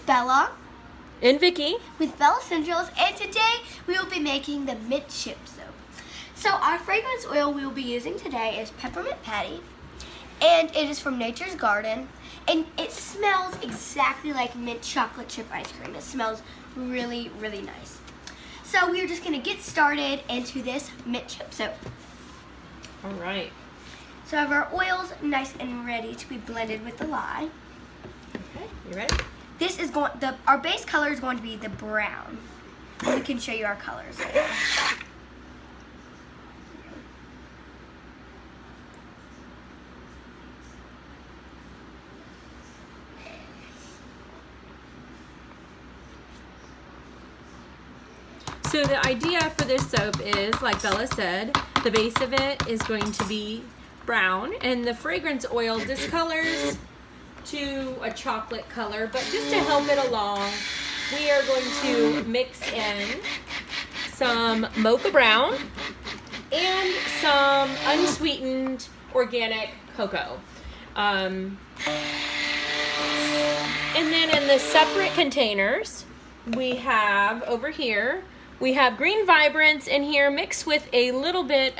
Bella. And Vicky. With Bellessentials, and today we will be making the mint chip soap. So our fragrance oil we will be using today is Peppermint Patty, and it is from Nature's Garden, and it smells exactly like mint chocolate chip ice cream. It smells really, really nice. So we are just going to get started into this mint chip soap. All right. So I have our oils nice and ready to be blended with the lye. Okay, you ready? This is our base color is going to be the brown. We can show you our colors later. So the idea for this soap is, like Bella said, the base of it is going to be brown, and the fragrance oil discolors to a chocolate color, but just to help it along, we are going to mix in some mocha brown and some unsweetened organic cocoa. And then in the separate containers, we have over here, we have green vibrance in here mixed with a little bit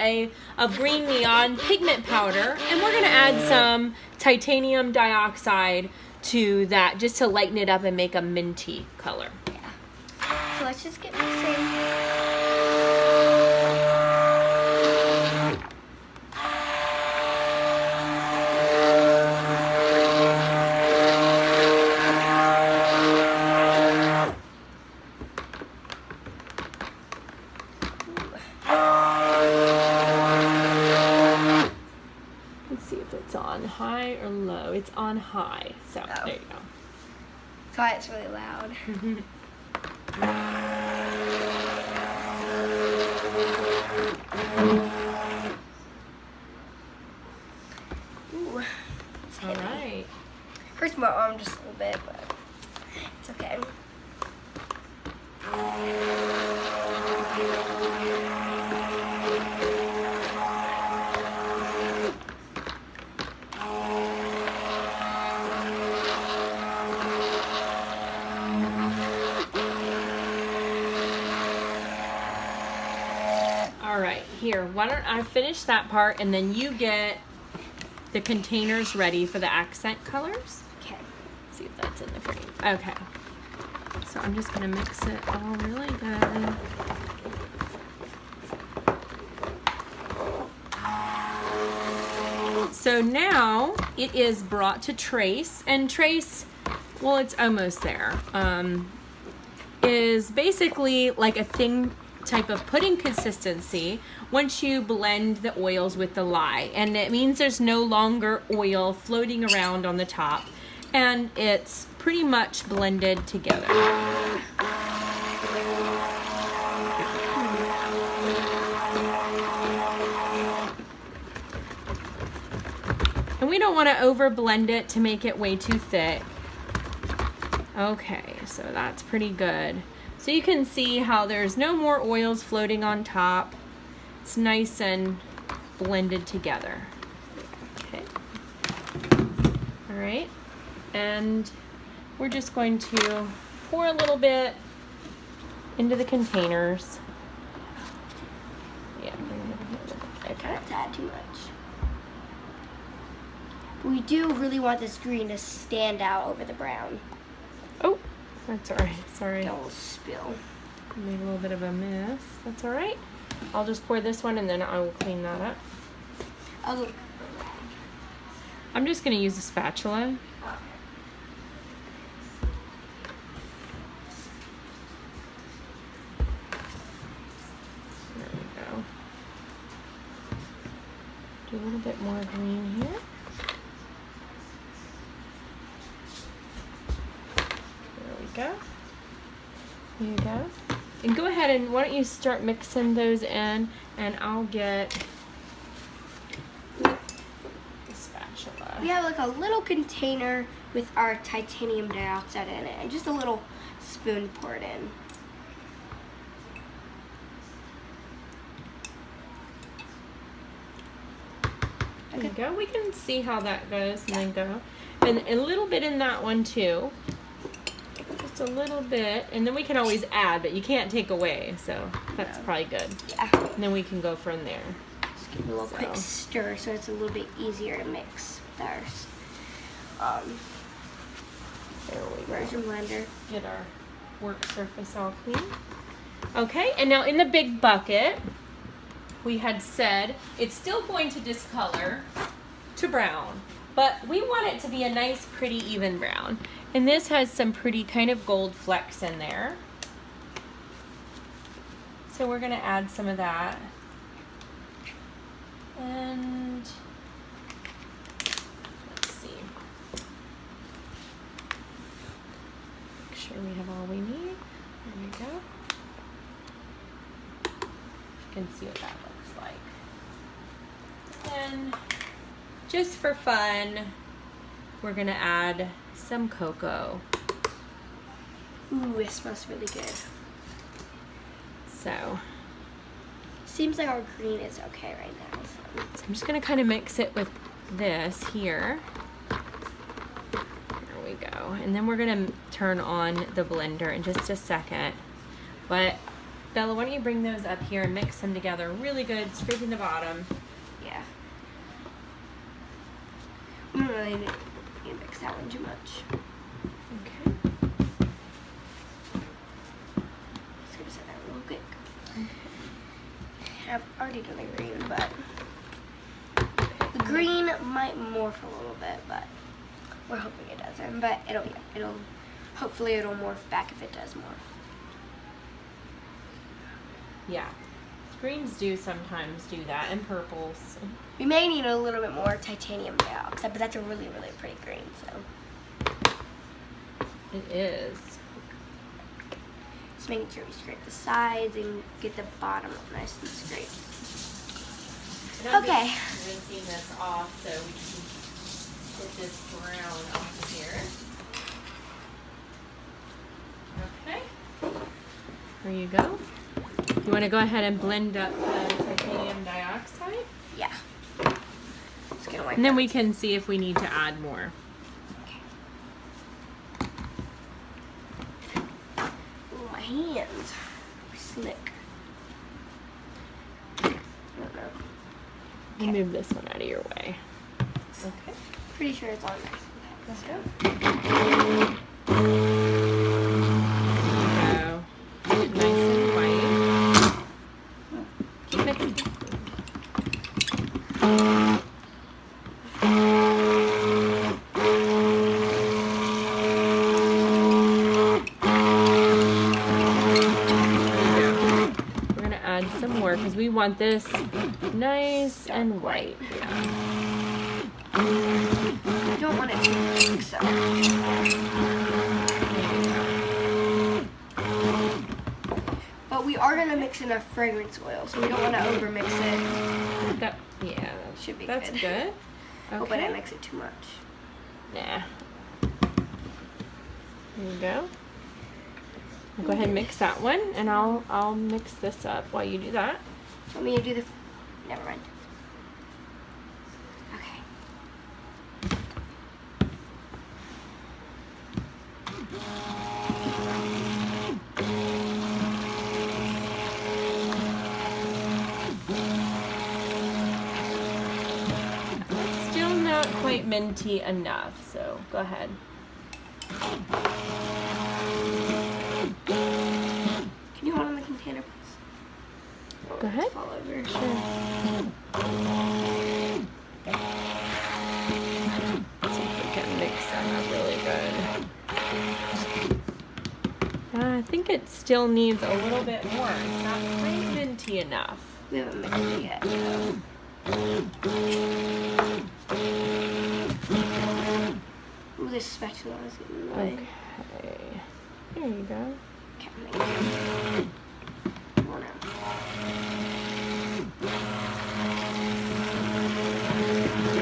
of green neon pigment powder, and we're gonna add some titanium dioxide to that just to lighten it up and make a minty color. Yeah. So let's just get mixing. On high or low? It's on high. So there you go. That's why it's really loud. Ooh, it's heavy. All right. Hurts my arm just a little bit, but it's okay. All right, here, why don't I finish that part and then you get the containers ready for the accent colors. Okay. See if that's in the frame. Okay. So I'm just gonna mix it all really good. So now it is brought to trace, and trace, well, it's almost there, is basically like a thin type of pudding consistency once you blend the oils with the lye, and it means there's no longer oil floating around on the top, and it's pretty much blended together. And we don't want to over blend it to make it way too thick. Okay, so that's pretty good. So you can see how there's no more oils floating on top. It's nice and blended together. Okay. All right. And we're just going to pour a little bit into the containers. Yeah. Okay. Not to add too much. We do really want this green to stand out over the brown. Oh. That's all right. Sorry. Don't spill. Made a little bit of a mess. That's all right. I'll just pour this one and then I will clean that up. I'm just going to use a spatula. There we go. Do a little bit more green here. Go. There you go. And go ahead and why don't you start mixing those in, and I'll get the spatula. We have like a little container with our titanium dioxide in it, and just a little spoon poured in. There you go. We can see how that goes and then go. And a little bit in that one too. Just a little bit, and then we can always add, but you can't take away, so that's probably good. Yeah. And then we can go from there. Just give it a little quick stir so it's a little bit easier to mix with ours. There we go. Where's your blender? Get our work surface all clean. Okay, and now in the big bucket, we had said it's still going to discolor to brown, but we want it to be a nice, pretty, even brown. And this has some pretty kind of gold flecks in there. So we're gonna add some of that. And let's see. Make sure we have all we need. There we go. You can see what that looks like. And just for fun, we're gonna add some cocoa. Ooh, it smells really good. So Seems like our green is okay right now. So I'm just gonna kind of mix it with this here. There we go. And then we're gonna turn on the blender in just a second. But Bella, why don't you bring those up here and mix them together really good, scraping the bottom. yeah. We don't really need to mix that one too much. Okay. Just gonna set that real quick. I've already done the green, but the green might morph a little bit, but we're hoping it doesn't. But hopefully it'll morph back if it does morph. Yeah. Greens do sometimes do that, and purples. We may need a little bit more titanium dioxide, but that's a really, really pretty green, so. It is. Just making sure we scrape the sides and get the bottom nice and scraped. Okay. Rinsing this off so we can get this brown off of here. Okay. There you go. You want to go ahead and blend up the titanium dioxide? Yeah. Just gonna wipe And then that. we can see if we need to add more. Okay. Ooh, my hands are slick. I don't know. Let me move this one out of your way. Okay. Pretty sure it's all nice. Let's go. There you go. Nice and white. Keep mixing. We're gonna add some more because we want this nice and white. Yeah. I don't want it too thick, so. But we are gonna mix in a fragrance oil, so we don't want to over mix it. That, yeah, Should be that's good. good. Hope I didn't mix it too much. Nah. There you go. Go ahead and mix that one, and I'll mix this up while you do that. Want me to do the? Never mind. Okay. It's still not quite minty enough, so go ahead. Can you hold on the container, please? Go ahead. Fall over. Sure. See if we can mix that up really good. I think it still needs a little bit more. It's not quite minty enough. We haven't mixed it yet. Ooh, this spatula is getting in the way. Okay. There you go. Okay, come on out. Okay,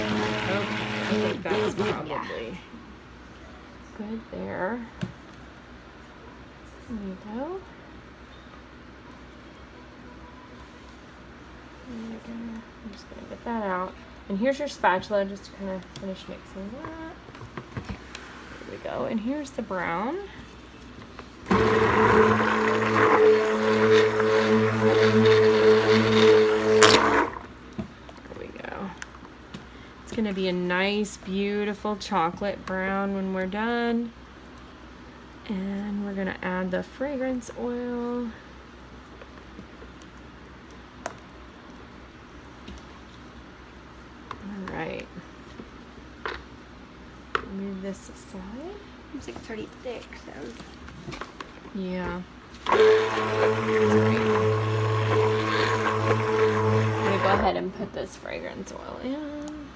I think that's probably good there. There you go. There you go. I'm just gonna get that out. And here's your spatula just to kind of finish mixing that. There we go. And here's the brown. we go. It's going to be a nice, beautiful chocolate brown when we're done. And we're going to add the fragrance oil. All right. Move this aside. It's like pretty thick, so. Yeah. I'm gonna go ahead and put this fragrance oil in.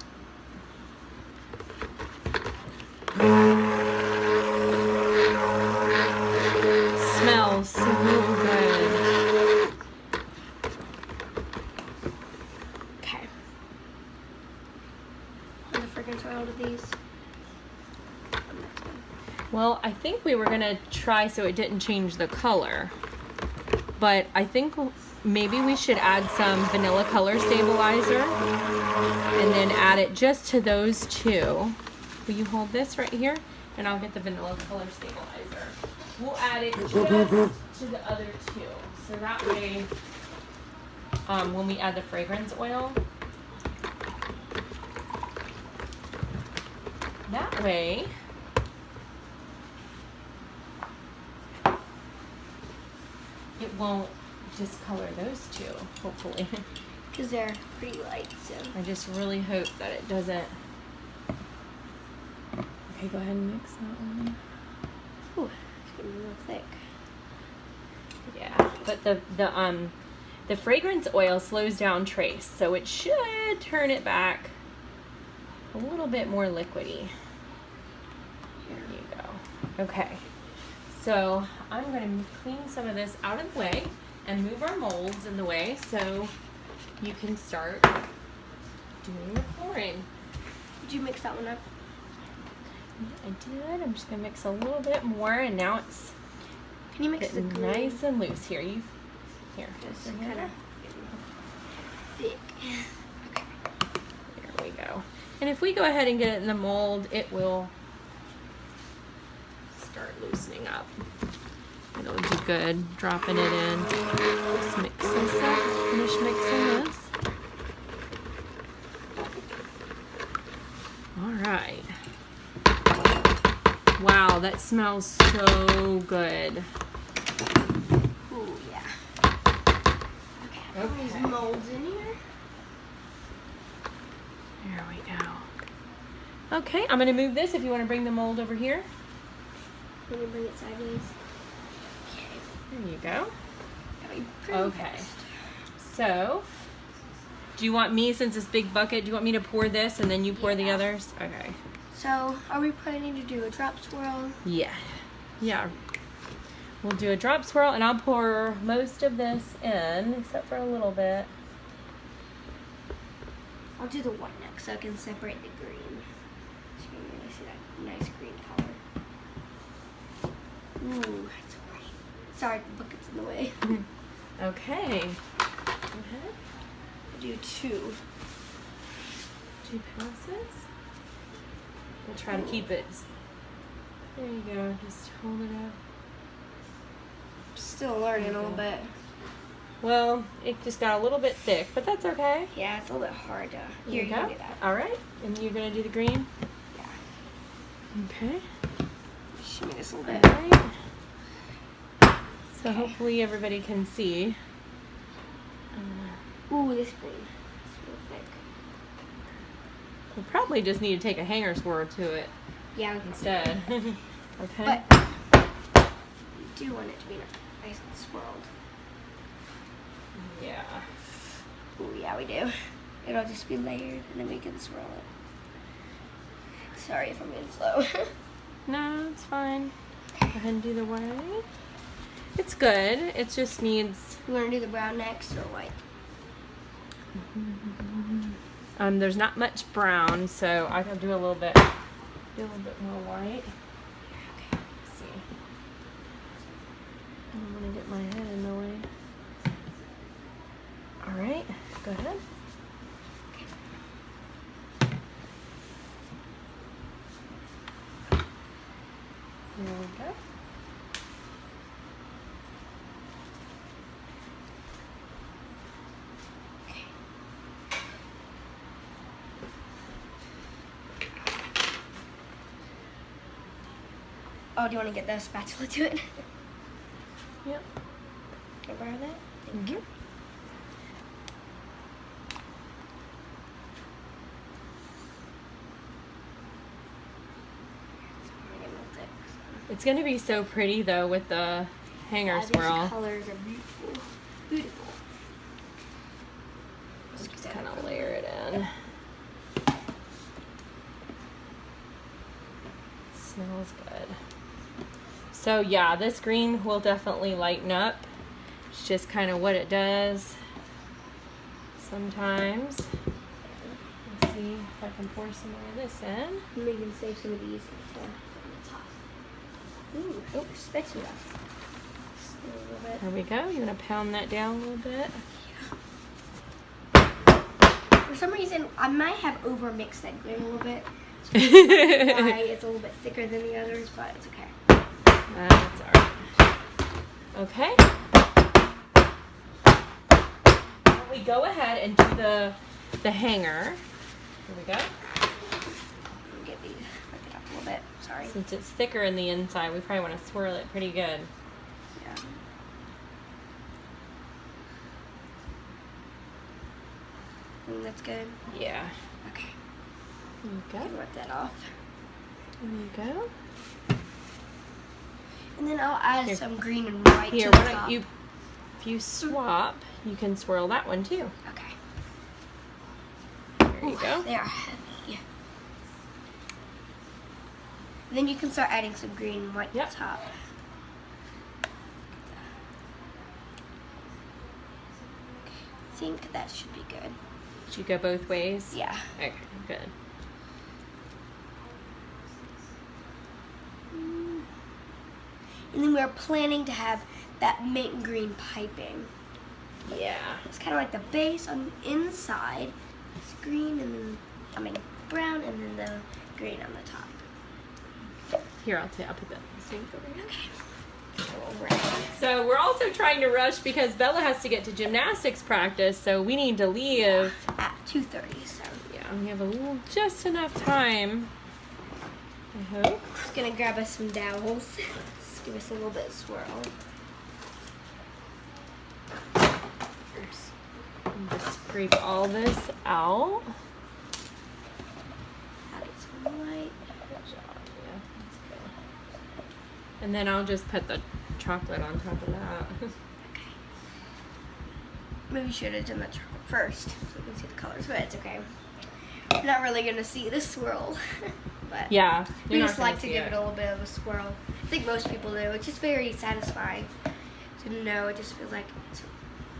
Smells so good. Okay. Add the fragrance oil to these. Well, I think we were gonna try so it didn't change the color, but I think maybe we should add some vanilla color stabilizer and then add it just to those two. Will you hold this right here? And I'll get the vanilla color stabilizer. We'll add it just to the other two. So that way, when we add the fragrance oil, that way, it won't discolor those two, hopefully. Because they're pretty light, so. I just really hope that it doesn't. Okay, go ahead and mix that one. Ooh, it's getting real thick. Yeah, but the fragrance oil slows down trace, so it should turn it back a little bit more liquidy. Here you go. Okay. So I'm going to clean some of this out of the way and move our molds in the way so you can start doing your pouring. Did you mix that one up? Yeah, I did. I'm just going to mix a little bit more, and now it's Can you mix the getting green? nice and loose. Here, Just Bring kind it of thick. Okay. There we go. And if we go ahead and get it in the mold, it will start loosening up. It'll do good dropping it in. Just mix this up. Finish mixing this. All right. Wow, that smells so good. Ooh, yeah. Okay, put these molds in here. There we go. Okay, I'm going to move this if you want to bring the mold over here. Let me bring it sideways. Okay. There you go. That'll be pretty Okay. fast. So, do you want me, since this big bucket, do you want me to pour this and then you pour the Yeah. others? Okay. So, are we planning to do a drop swirl? Yeah. Yeah. We'll do a drop swirl and I'll pour most of this in, except for a little bit. I'll do the white next so I can separate the green. So you can really see that nice green color. Ooh, that's so pretty. Sorry, the bucket's in the way. Okay. Go ahead. I'll do two. 2 passes. We'll try to keep it. There you go. Just hold it up. Still learning a little bit. Well, it just got a little bit thick, but that's okay. Yeah, it's a little bit hard to. There Here, you you go. can do that. All right. And you're going to do the green? Yeah. Okay. Shimmy this a little All bit. right. So Okay. hopefully everybody can see. Ooh, this green. It's real thick. We'll probably just need to take a hanger swirl to it Yeah. instead. Okay. But you do want it to be nice and swirled. Yeah. Ooh, yeah, we do. It'll just be layered, and then we can swirl it. Sorry if I'm being slow. No, it's fine. Go ahead and do the white. It's good. It just needs. You want to do the brown next or white? There's not much brown, so I can do a little bit more white. Let's see. I don't want to get my head in the way. All right, go ahead. There we go. Oh, do you want to get the spatula to it? Yep. Can I borrow that? Thank you. It's going to be so pretty, though, with the hanger swirl. These colors are beautiful. Beautiful. Just kind of layer it in. Smells good. So, yeah, this green will definitely lighten up. It's just kind of what it does sometimes. Let's see if I can pour some more of this in. Maybe you can save some of these on the top. Ooh, oh, spatula. Just a little bit. There we go. You want to pound that down a little bit? For some reason, I might have over-mixed that green a little bit. Why it's a little bit thicker than the others, but it's okay. That's alright. Okay. Now we go ahead and do the hanger. Here we go. Let me get these, break it up a little bit. Sorry. Since it's thicker in the inside, we probably want to swirl it pretty good. Yeah. And that's good. Yeah. Okay. There you I can go. rip that off. There you go. And then I'll add Here. some green and white Here, to the why top. don't you, if you swap, you can swirl that one too. Okay. There you Ooh, go. They are heavy. And then you can start adding some green and white Yep. to the top. I think that should be good. Did you go both ways? Yeah. Okay, good. And then we're planning to have that mint green piping. Yeah. It's kind of like the base on the inside. It's green and then, brown and then the green on the top. Here, I'll put that sink over here. Okay. Alright. So we're also trying to rush because Bella has to get to gymnastics practice, so we need to leave. At 2:30, so. Yeah, we have just enough time, I hope. Just gonna grab us some dowels. Just give us a little bit of swirl. Oops. And just scrape all this out. Add some white. Good job, yeah, that's good. And then I'll just put the chocolate on top of that. Okay. Maybe we should have done the chocolate first so we can see the colors, but it's okay. We're not really gonna see the swirl. But Yeah, we you're just not gonna like to see give it a little bit of a swirl. I think most people do. It's just very satisfying to know. It just feels like it's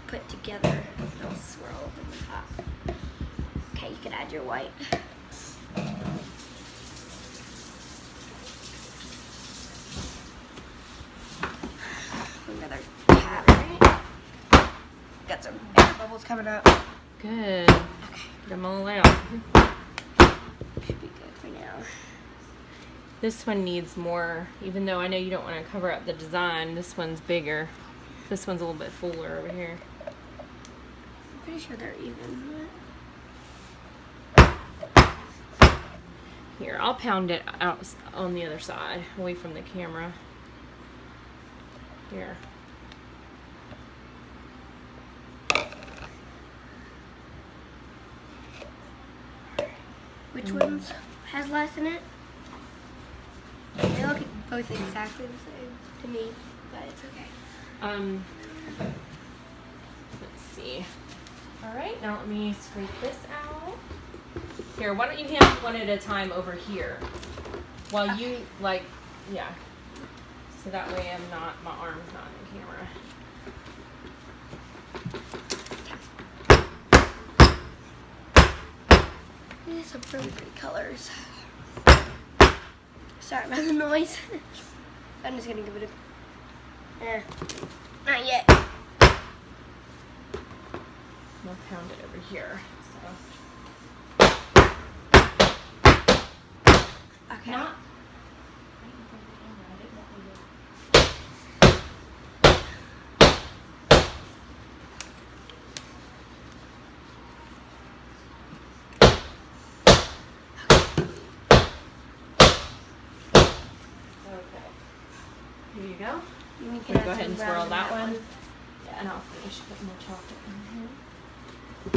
put together. A little swirl on the top. Okay, you can add your white. Another tap. Got some air bubbles coming up. Good. Okay, Get them all out. should be good for now. This one needs more, even though I know you don't want to cover up the design. This one's bigger. This one's a little bit fuller over here. I'm pretty sure they're even. Here, I'll pound it out on the other side, away from the camera. Here. Which ones has less in it? They look both exactly the same to me, but it's okay. Let's see. All right, now let me scrape this out. Here, why don't you handle one at a time over here, while you yeah. So that way my arm's not in the camera. These are some really pretty colors. Sorry about the noise. I'm just gonna give it a. Not yet. I'll pound it over here. So. Okay. Not. Okay. Here you go. You can go ahead and swirl that one. Yeah, and I'll finish putting more chocolate in here.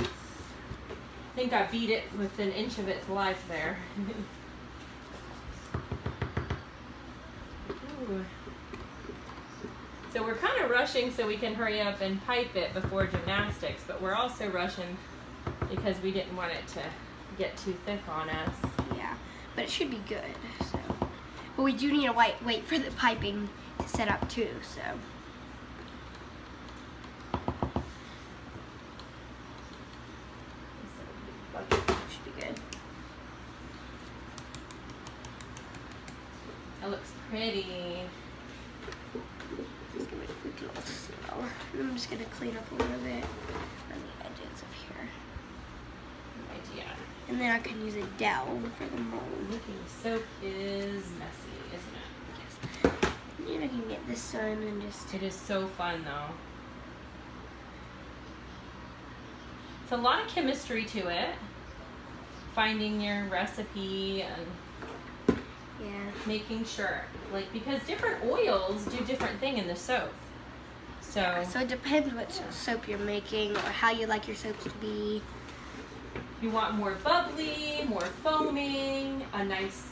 I think I beat it with an inch of its life there. Ooh. So we're kind of rushing so we can hurry up and pipe it before gymnastics, but we're also rushing because we didn't want it to get too thick on us. Yeah, but it should be good. So, but we do need to wait for the piping to set up too. So. Should be good. That looks pretty. Just give it a quick little swirl. I'm just gonna clean up a little bit on the edges of here. Good idea. And then I can use a dowel for the mold. Looking soap is messy, isn't it? Yes. And I can get this one and just. It is so fun though. It's a lot of chemistry to it. Finding your recipe and making sure, like, because different oils do different thing in the soap. So it depends what soap you're making or how you like your soaps to be. You want more bubbly, more foaming, a nice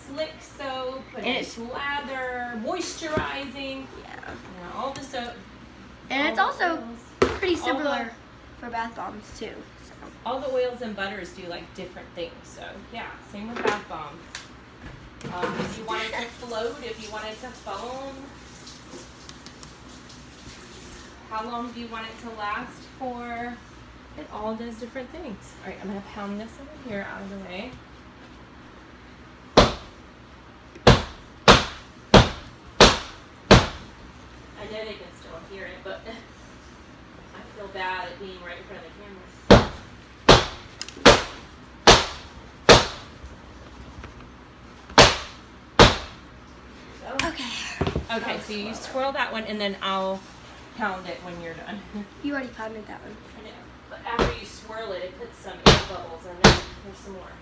slick soap, a nice lather, moisturizing. Yeah. You know, all the soap. And it's also pretty similar for bath bombs too. So. All the oils and butters do like different things. So yeah, same with bath bombs. If you want it to float, if you want it to foam, how long do you want it to last for? It all does different things. All right, I'm gonna pound this over here out of the way. I know they can still hear it, but I feel bad at being right in front of the camera. Okay, so you swirl that one and then I'll pound it when you're done. You already pounded that one. I know, but after you swirl it, it puts some air bubbles in there. There's some more.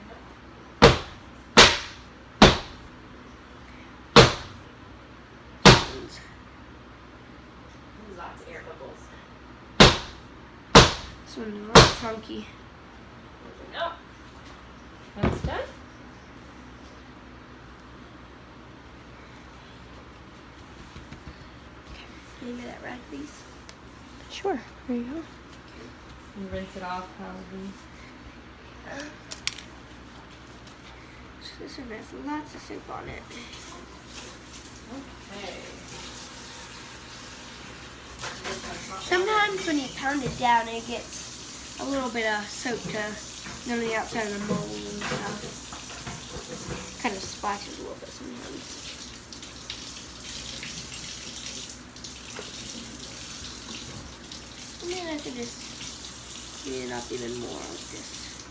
Lots of air bubbles. This one's really chunky. No. That's done. Can you get that rag, please? Sure. There you go. And rinse it off probably. So this one has lots of soap on it. Okay. Sometimes when you pound it down, it gets a little bit of soap to go on the outside of the mold and stuff. Kind of splashes a little bit sometimes. And then I can just heat it up even more like this.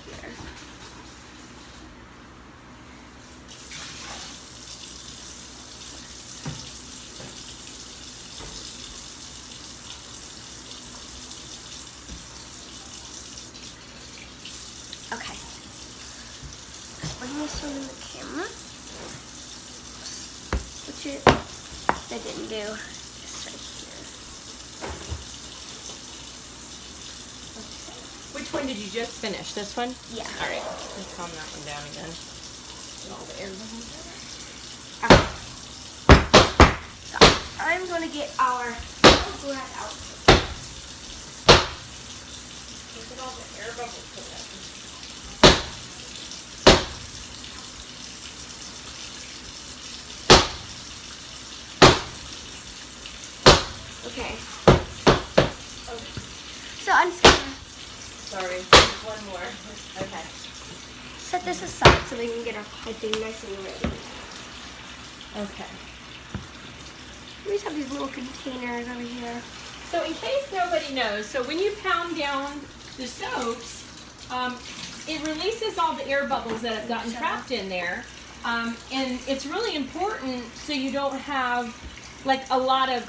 Here. Okay. Let's bring this one in the camera. Which it I didn't do. Just right here. Which one did you just finish? This one? Yeah. All right. Let's calm that one down again. Get all the air bubbles Okay. So I'm gonna get our glass out. Look at all the air bubbles coming up. Okay. So I'm just gonna Sorry, there's one more. Okay. set this aside so we can get our piping nice and ready. Okay. We just have these little containers over here. So in case nobody knows, so when you pound down the soaps, it releases all the air bubbles that have gotten trapped in there. And it's really important so you don't have like a lot of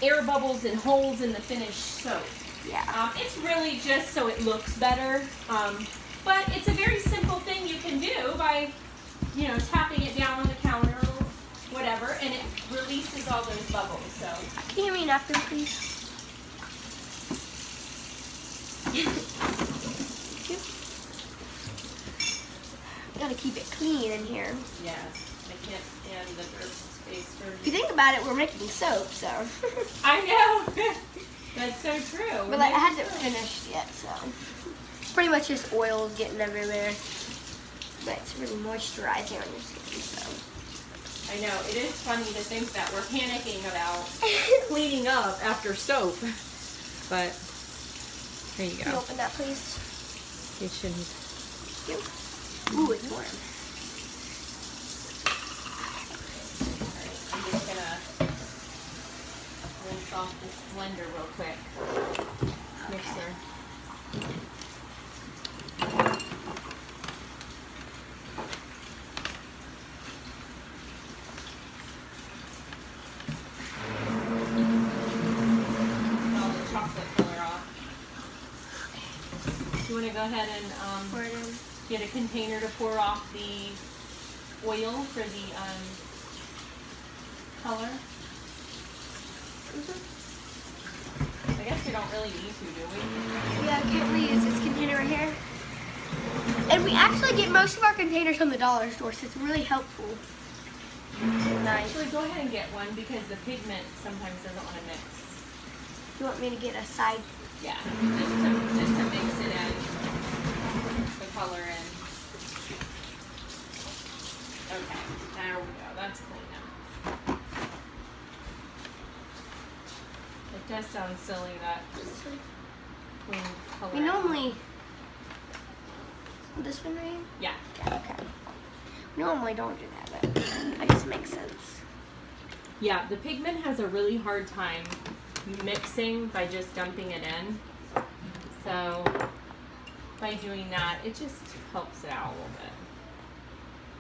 air bubbles and holes in the finished soap. Yeah. It's really just so it looks better. But it's a very simple thing you can do by, you know, tapping it down on the counter or whatever. bubbles. So Can you hand me a napkin, please? Thank you. Gotta keep it clean in here. yes, I can't stand the dirt space for If you think about it, we're making soap, so. I know. That's so true. But like, I haven't finished yet, so. It's pretty much just oils getting everywhere. But it's really moisturizing on your skin, so. I know, it is funny to think that we're panicking about cleaning up after soap. But, here you Can you go. open that, please? You shouldn't. Thank you. Ooh, it's warm. Alright, I'm just gonna rinse off this blender real quick. Mixer. All the chocolate color off. You want to go ahead and Pour it in. get a container to pour off the oil for the color? I guess we don't really need to, do we? Yeah, can't we use this container right here? And we actually get most of our containers from the dollar store, so it's really helpful. Nice. Actually, go ahead and get one because the pigment sometimes doesn't want to mix. You want me to get a side? Yeah, just to mix it in, the color in. Okay, there we go. That's clean now. It does sound silly that just clean color. We normally. This one right here? Yeah. Yeah, okay. We normally don't do that, but I guess it makes sense. Yeah, the pigment has a really hard time mixing by just dumping it in. So by doing that, it just helps it out a little bit.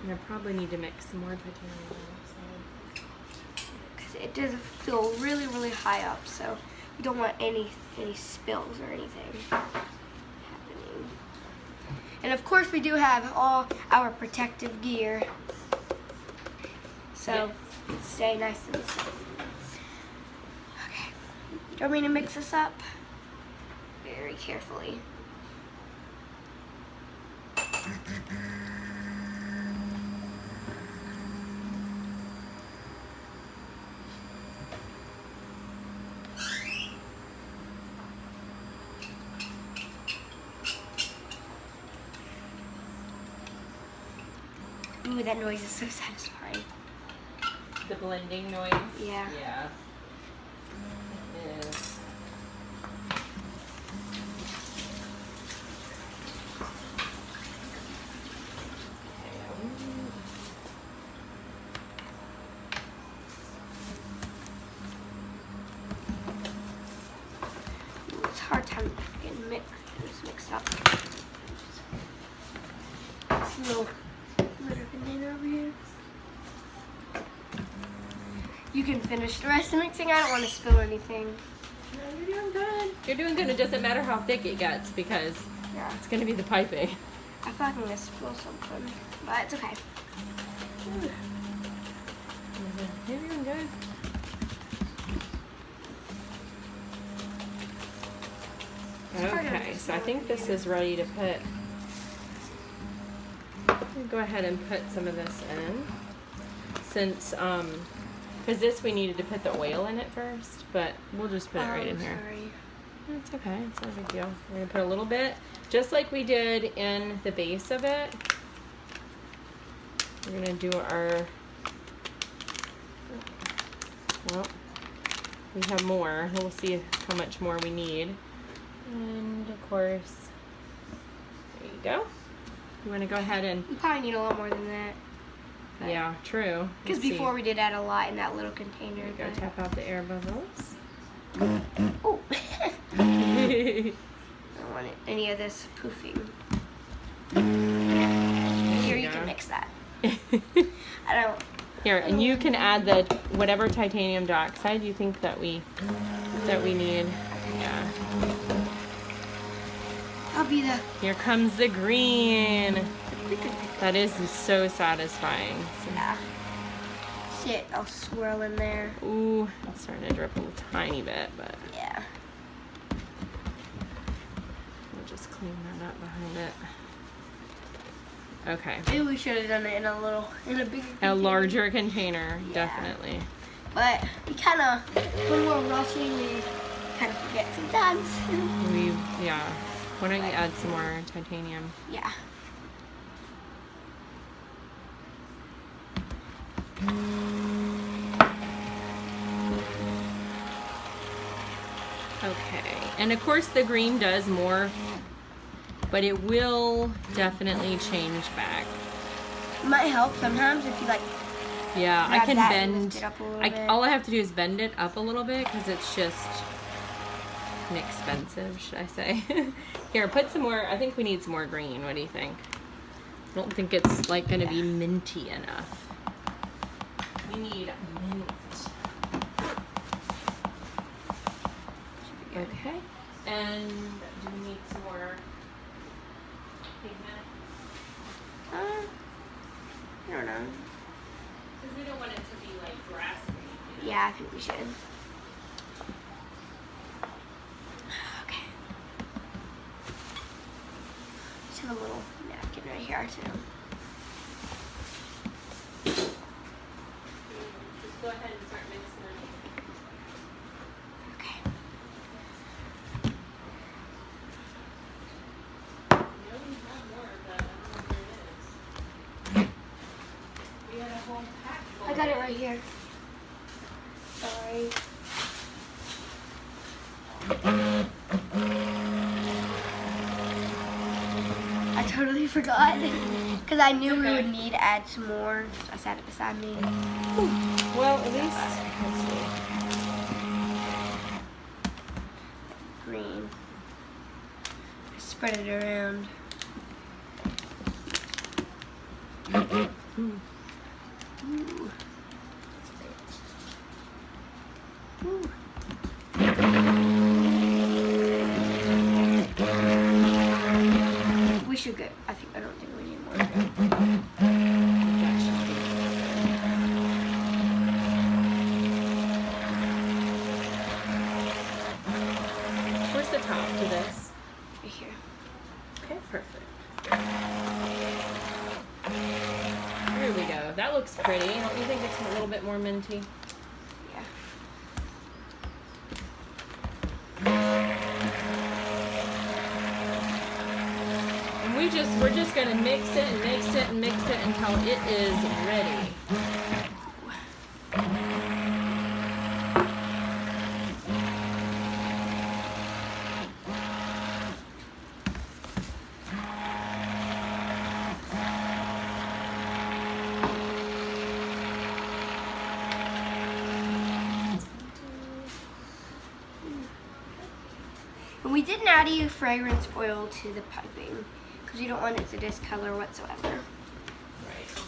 And I probably need to mix some more titanium. Because it does feel really, really high up, so we don't want any spills or anything happening. And of course, we do have all our protective gear, so stay nice and safe. Okay, do you want me to mix this up? Very carefully. Ooh, that noise is so satisfying. The blending noise? Yeah. Yeah. It is. Ooh, it's a hard time getting mixed up. This little container over here. You can finish the rest of the mixing. I don't want to spill anything. No, you're doing good. You're doing good. It doesn't matter how thick it gets because Yeah. it's going to be the piping. I feel like I'm gonna spill something, but it's okay. You're doing good. Okay, so I think this is ready to put. I'll go ahead and put some of this in, since because this we needed to put the oil in it first, but we'll just put it right in here. Sorry. It's okay, it's no big deal. We're gonna put a little bit, just like we did in the base of it. We're gonna do our. Well, we have more. We'll see how much more we need. And of course, there you go. You want to go ahead and. You probably need a lot more than that. But Yeah, true. Because Let's see. before we did add a lot in that little container. There you go. but- Tap out the air bubbles. Oh. I don't want any of this poofing. Here, you go. can mix that. I don't. Here, and you can add the whatever titanium dioxide you think that we need. Yeah. I'll be the Here comes the green. quicker. That is so satisfying. So Yeah. see it all swirl in there. Ooh, it's starting to drip a little tiny bit, but Yeah. we'll just clean that up behind it. Okay. Maybe we should have done it in a bigger container. A larger container, Yeah. definitely. But we kind of, when we're rushing, we kind of forget sometimes. Yeah. Why don't you add some more titanium? Yeah. Okay. And of course the green does morph, but it will definitely change back. It might help sometimes if you like. Yeah, I Grab can that and bend. lift it up a little bit. All I have to do is bend it up a little bit because it's just inexpensive, should I say? Here, put some more. I think we need some more green. What do you think? I don't think it's like going to be minty enough. We need mint. Okay. And do we need some more pigment? I don't know. Because we don't want it to be like grass green. Yeah, I think we should. Okay. Just have a little napkin right here too. Just go ahead and start mixing it. Okay. No, we have more, but I don't know where it is. We had a whole pack full. I got it right here. Sorry. I totally forgot because I knew we would need to add some more. So I sat it beside me. Well, at least, let's see. Green. I spread it around. Ooh. Ooh. We should get. I don't think we need more. Where's the top to this? Right here. Okay, perfect. There we go. That looks pretty. Don't you think it's a little bit more minty? Yeah. And we're just gonna mix it and mix it and mix it until it is ready. And we didn't add any fragrance oil to the piping because we don't want it to discolor whatsoever. Right.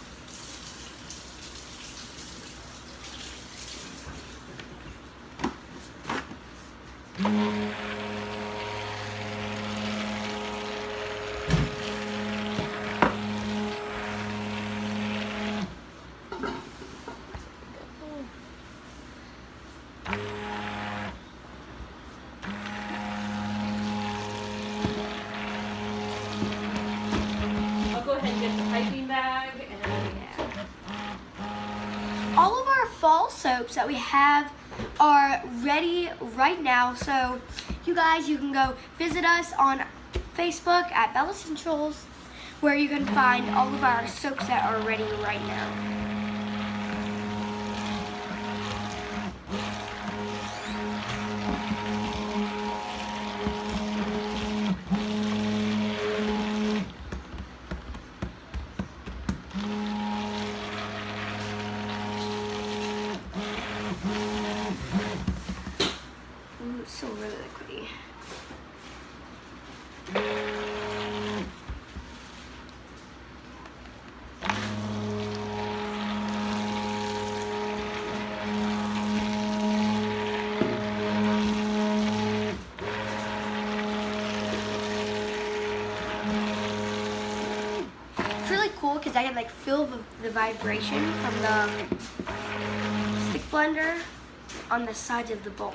I'll go ahead and get the piping bag and All of our fall soaps that we have are ready right now. So you guys, you can go visit us on Facebook at Bellessentials, where you can find all of our soaps that are ready right now. Ooh, it's so really liquidy. It's really cool because I can like feel the vibration from the blender on the sides of the bowl.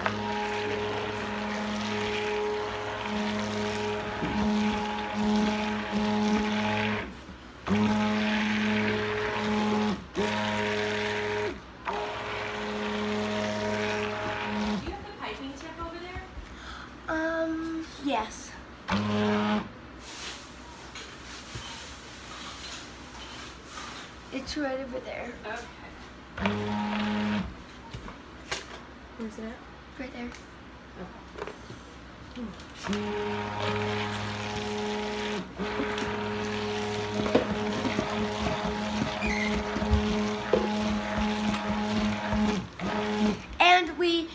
Yes. It's right over there. Okay. Where's it at? Right there. And we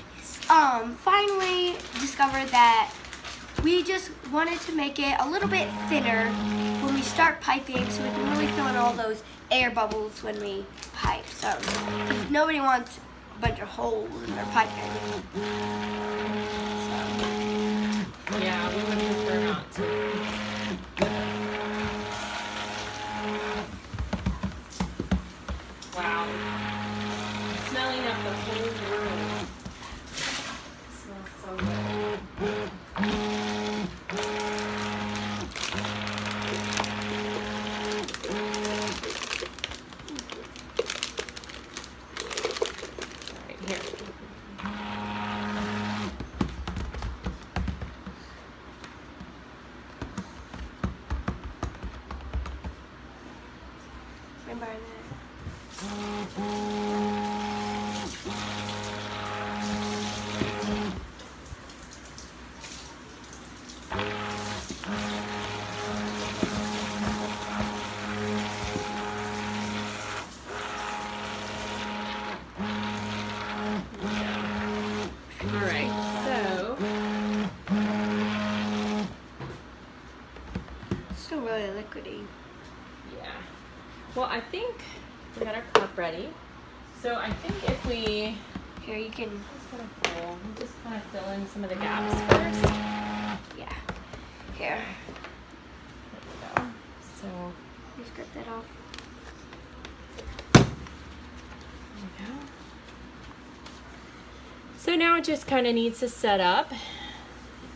finally discovered that we just wanted to make it a little bit thinner when we start piping so we can really fill in all those air bubbles when we pipe. So if nobody wants a bunch of holes in their piping. Yeah, we would prefer not to. Wow. Smelling up the whole room. Smells so good. Right here. Remember that. Alright, so It's still really liquidy. yeah. Well, I think we got our cup ready. So I think if we Here you can, just kind of fill in some of the gaps first. yeah. Here, There we go. So just cut that off. there we go. So now it just kind of needs to set up,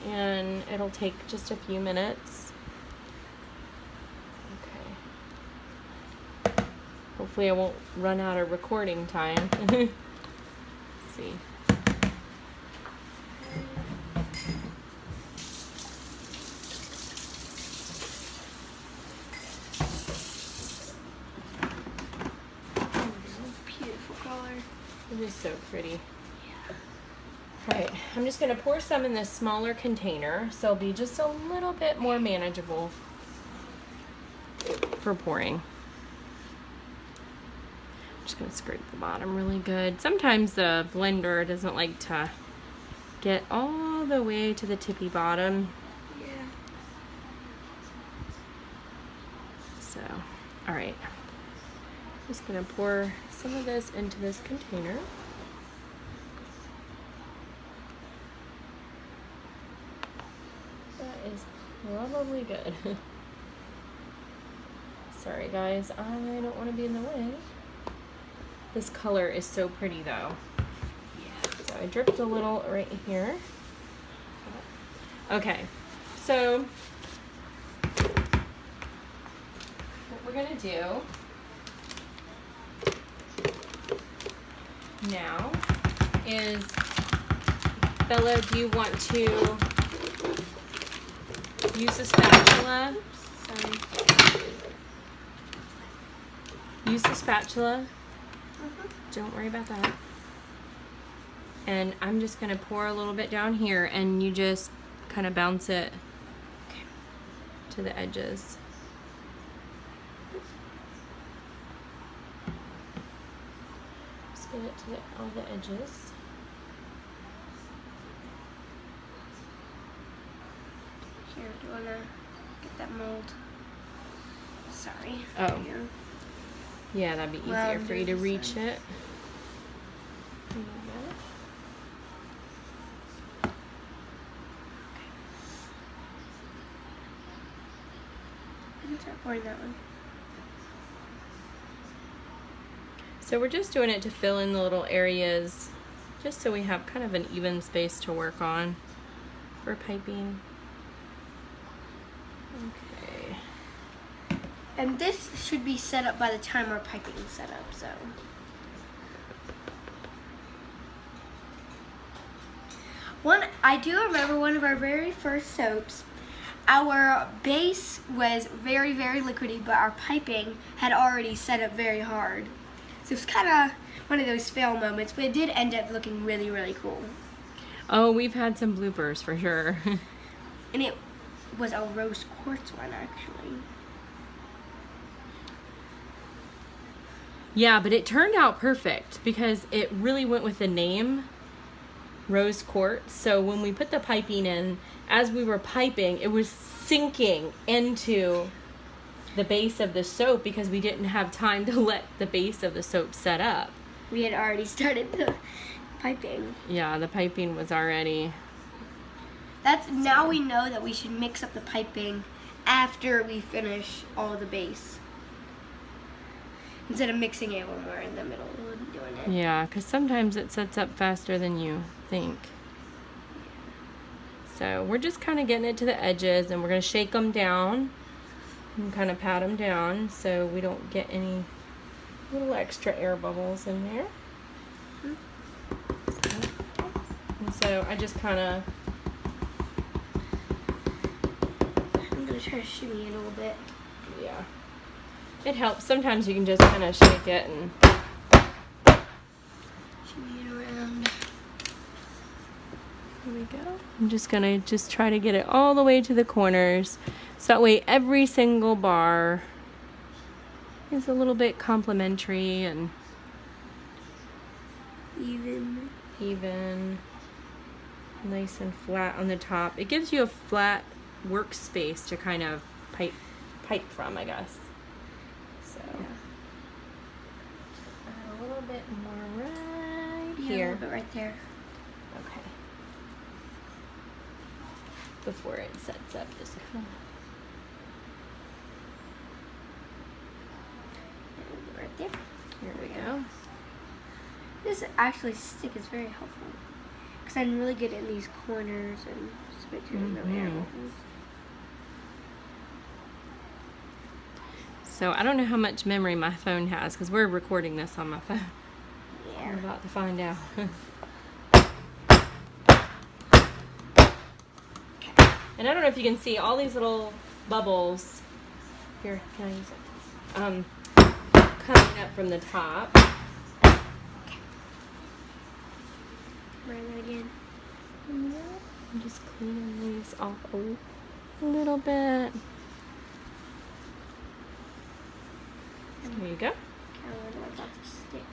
and it'll take just a few minutes. Okay. Hopefully I won't run out of recording time. Let's see. Beautiful color. It is so pretty. Alright, I'm just going to pour some in this smaller container so it'll be just a little bit more manageable for pouring. I'm just going to scrape the bottom really good. Sometimes the blender doesn't like to get all the way to the tippy bottom. Yeah. So, alright. Just going to pour some of this into this container. That is probably good. Sorry guys, I don't want to be in the way. This color is so pretty though. Yeah. So I dripped a little right here. Okay, so what we're gonna do now is, Bella, do you want to use a spatula? Sorry. Use the spatula. Don't worry about that. And I'm just gonna pour a little bit down here, and you just kind of bounce it to the edges. Just get it to all the edges. Here, do you wanna get that mold? Sorry. Oh. Here. Yeah, that'd be easier Well, for you to do this reach one. it. I can start pouring that one. So we're just doing it to fill in the little areas, just so we have kind of an even space to work on for piping. Okay. And this should be set up by the time our piping is set up, so. I do remember one of our very first soaps. Our base was very, very liquidy, but our piping had already set up very hard. So it's kind of one of those fail moments, but it did end up looking really, really cool. Oh, we've had some bloopers for sure. And it was a rose quartz one, actually. Yeah, but it turned out perfect because it really went with the name, rose quartz. So when we put the piping in, as we were piping, it was sinking into the base of the soap because we didn't have time to let the base of the soap set up. We had already started the piping. Yeah, the piping was already... Now we know that we should mix up the piping after we finish all the base. Instead of mixing it when we're in the middle of doing it. Yeah, because sometimes it sets up faster than you think. So we're just kind of getting it to the edges, and we're going to shake them down and kind of pat them down so we don't get any little extra air bubbles in there. And so I just kind of... I'm going to try to shimmy it a little bit. Yeah. It helps. Sometimes you can just kind of shake it and... shimmy it around. There we go. I'm just going to try to get it all the way to the corners. So that way every single bar is a little bit complimentary and even, nice and flat on the top. It gives you a flat workspace to kind of pipe from, I guess. So a little bit more right here. A little bit right there. Okay. Before it sets up, just kind of. Right there. Here we go. This actually stick is very helpful because I'm really good in these corners and just make sure there's no air bubbles. So I don't know how much memory my phone has because we're recording this on my phone. Yeah. We're about to find out. And I don't know if you can see all these little bubbles. Here, can I use it? Coming up from the top. Right again. I'm just cleaning these off a little bit. There you go. About to stick.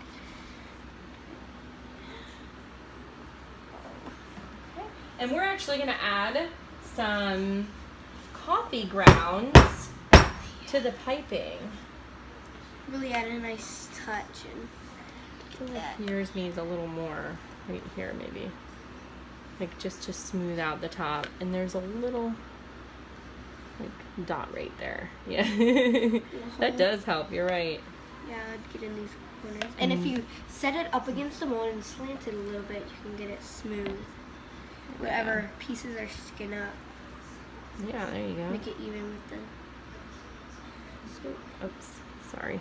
Okay. And we're actually going to add some coffee grounds to the piping. Really add a nice touch and that. Yours needs a little more right here, maybe. Like just to smooth out the top. And there's a little like dot right there. Yeah. That does help, you're right. Yeah, I'd get in these corners. And if you set it up against the mold and slant it a little bit, you can get it smooth. Whatever pieces are sticking up. Yeah, there you go. Make it even with the soap. Oops, sorry.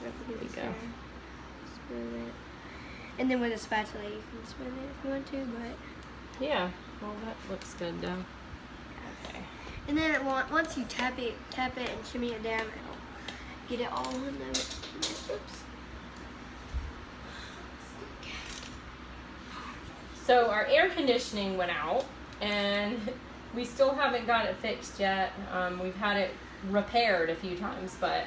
There we go. Smooth it. And then with a spatula you can smooth it if you want to, but... Yeah, well that looks good though. Okay. And then once you tap it and shimmy it down, it'll get it all in the... Oops. So our air conditioning went out and we still haven't got it fixed yet. We've had it repaired a few times, but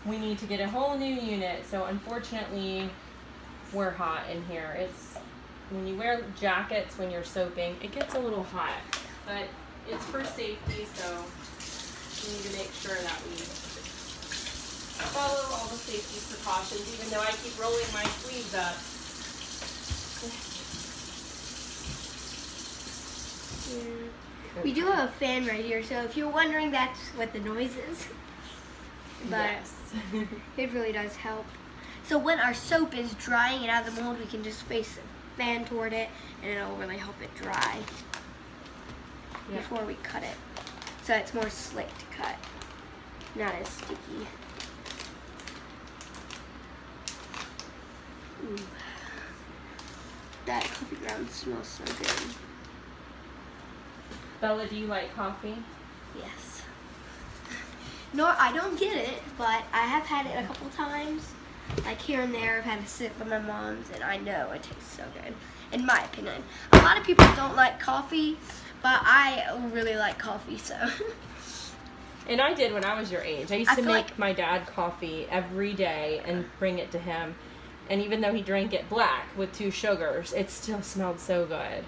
we need to get a whole new unit. So unfortunately, we're hot in here. It's when you wear jackets when you're soaping, it gets a little hot, but it's for safety, so we need to make sure that we follow all the safety precautions, even though I keep rolling my sleeves up. Yeah. We do have a fan right here, so if you're wondering, that's what the noise is. But yes. it really does help. So when our soap is drying it out of the mold, we can just face a fan toward it, and it'll really help it dry before we cut it. So it's more slick to cut, not as sticky. Ooh. That coffee ground smells so good. Bella, do you like coffee? Yes. No, I don't get it, but I have had it a couple times. Like here and there, I've had a sip with my mom's, and I know it tastes so good, in my opinion. A lot of people don't like coffee, but I really like coffee, so. And I did when I was your age. I used to make like my dad coffee every day and bring it to him. And even though he drank it black with 2 sugars, it still smelled so good.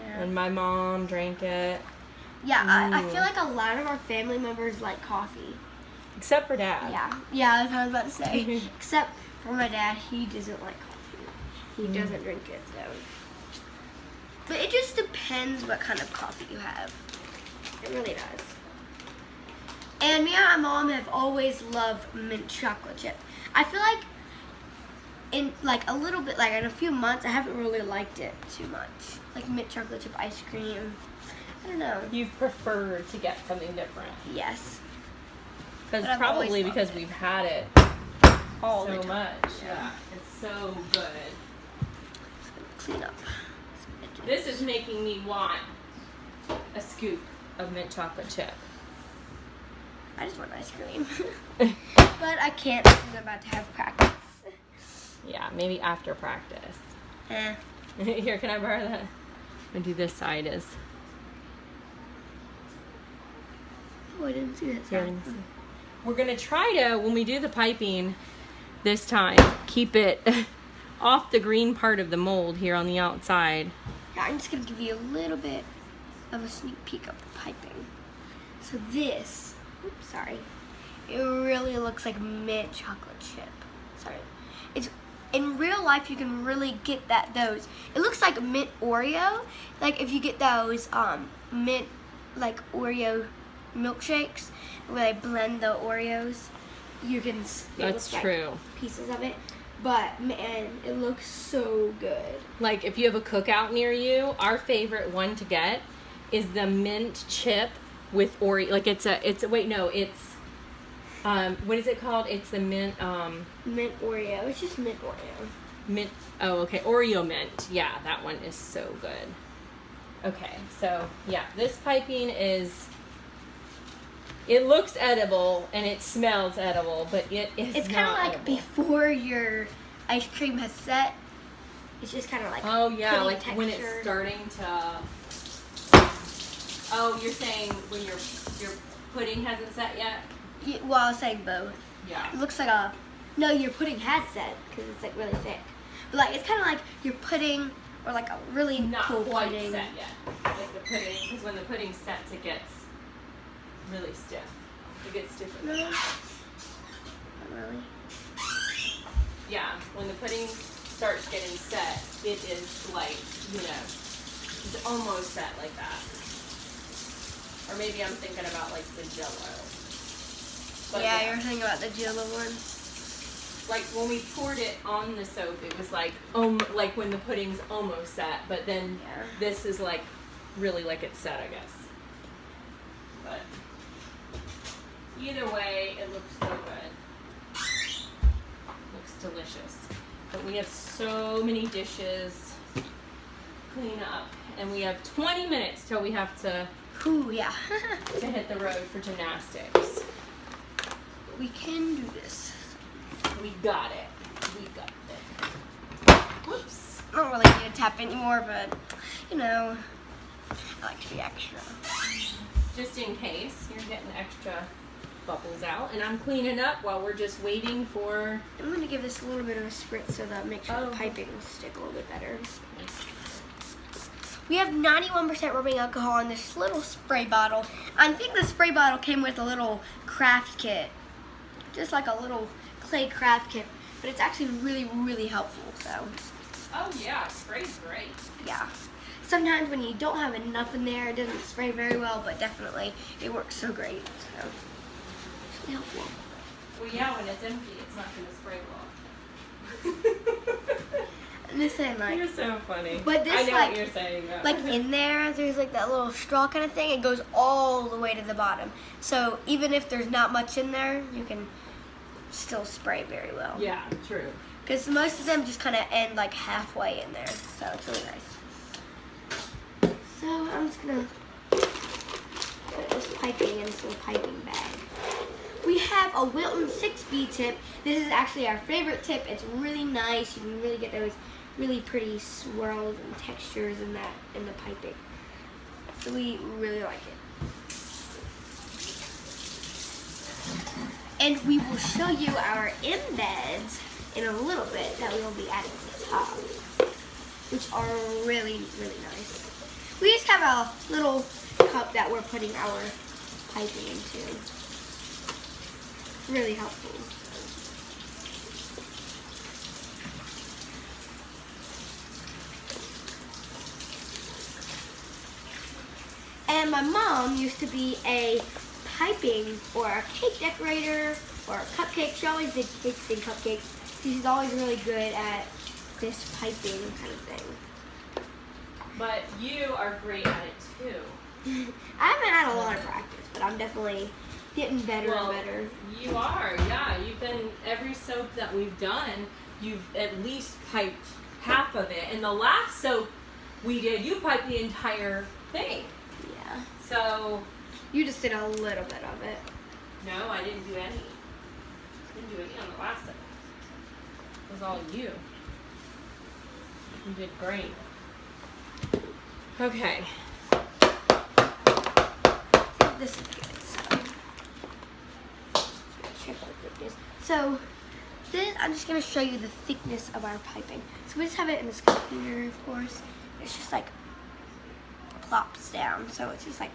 Yeah. And my mom drank it. Yeah, I feel like a lot of our family members like coffee. Except for Dad. Yeah, that's what I was about to say. Except for my dad, he doesn't like coffee. He doesn't drink it, so. But it just depends what kind of coffee you have. It really does. And me and my mom have always loved mint chocolate chip. I feel like in like a little bit, like in a few months, I haven't really liked it too much. Like mint chocolate chip ice cream. I don't know. You've preferred to get something different. Yes. Because probably because we've had it all so the time. Much. Yeah. It's so good. Just gonna clean up. This is making me want a scoop of mint chocolate chip. I just want ice cream. But I can't because I'm about to have practice. Yeah, maybe after practice. Eh. Here, can I borrow that? I'm gonna do this side is. Oh, I didn't see that Here, side. we're gonna try to, when we do the piping this time, keep it off the green part of the mold here on the outside. Yeah, I'm just gonna give you a little bit of a sneak peek of the piping. So this, oops, sorry. It really looks like mint chocolate chip. Sorry. It's in real life you can really get those. It looks like mint Oreo. Like if you get those mint like Oreo milkshakes where they blend the Oreos, you can. That's true. Like pieces of it, but man, it looks so good. Like if you have a cookout near you, our favorite one to get is the mint chip with Oreo. Like it's what is it called? It's the mint mint Oreo. It's just mint Oreo. Mint. Oh, okay. Oreo mint. Yeah, that one is so good. Okay, so yeah, this piping is. It looks edible and it smells edible, but it is. It's kind of like edible. Before your ice cream has set. It's just kind of like. Oh yeah, like texture. when it's starting to. Oh, you're saying when your pudding hasn't set yet? Yeah, well, I was saying both. Yeah. It looks like a. No, your pudding has set because it's like really thick. But like it's kind of like your pudding or like a really not cool quite pudding. set yet. Like the pudding, because when the pudding sets, it gets really stiff. It gets stiffer. No. Not really. Yeah, when the pudding starts getting set, it is like, it's almost set like that. Or maybe I'm thinking about like the Jell-O. But Yeah, you're thinking about the Jell-O one. Like when we poured it on the soap, it was like when the pudding's almost set, but then this is like really like it's set, I guess. But either way, it looks so good. Looks delicious. But we have so many dishes to clean up, and we have 20 minutes till we have to. Ooh, yeah. To hit the road for gymnastics. We can do this. We got it. We got it. Whoops. I don't really need to tap anymore, but, I like to be extra. Just in case you're getting extra bubbles out. And I'm cleaning up while we're just waiting for... I'm going to give this a little bit of a spritz so that makes sure the piping will stick a little bit better. We have 91% rubbing alcohol in this little spray bottle. I think the spray bottle came with a little craft kit. Just like a little clay craft kit. But it's actually really, really helpful, so. Oh yeah, spray's great. Yeah. Sometimes when you don't have enough in there, it doesn't spray very well, but definitely it works so great, so. It's really helpful. Well yeah, when it's empty, it's not going to spray well. Listen, like, you're so funny. but this, I know like, what you're saying. Though. like in there's like that little straw kind of thing. It goes all the way to the bottom. So even if there's not much in there, you can still spray very well. Yeah, true. Because most of them just kind of end like halfway in there. So it's really nice. So I'm just going to put this piping in this little piping bag. We have a Wilton 6B tip. This is actually our favorite tip. It's really nice. You can really get those really pretty swirls and textures in that in the piping. So we really like it. And we will show you our embeds in a little bit that we will be adding to the top, which are really, really nice. We just have a little cup that we're putting our piping into. Really helpful. And my mom used to be a piping or a cake decorator or a cupcake. She always did cakes and cupcakes. She's always really good at this piping kind of thing. But you are great at it too. I haven't had a lot of practice, but I'm definitely getting better and better. You are, yeah. You've been, every soap that we've done, you've at least piped half of it. And the last soap we did, you piped the entire thing. Yeah. So. You just did a little bit of it. No, I didn't do any. Didn't do any on the last soap. It was all you. You did great. Okay. I think this is good. Check the thickness. So then I'm just gonna show you the thickness of our piping. So we just have it in this container, of course. It's just like plops down. So it's just like,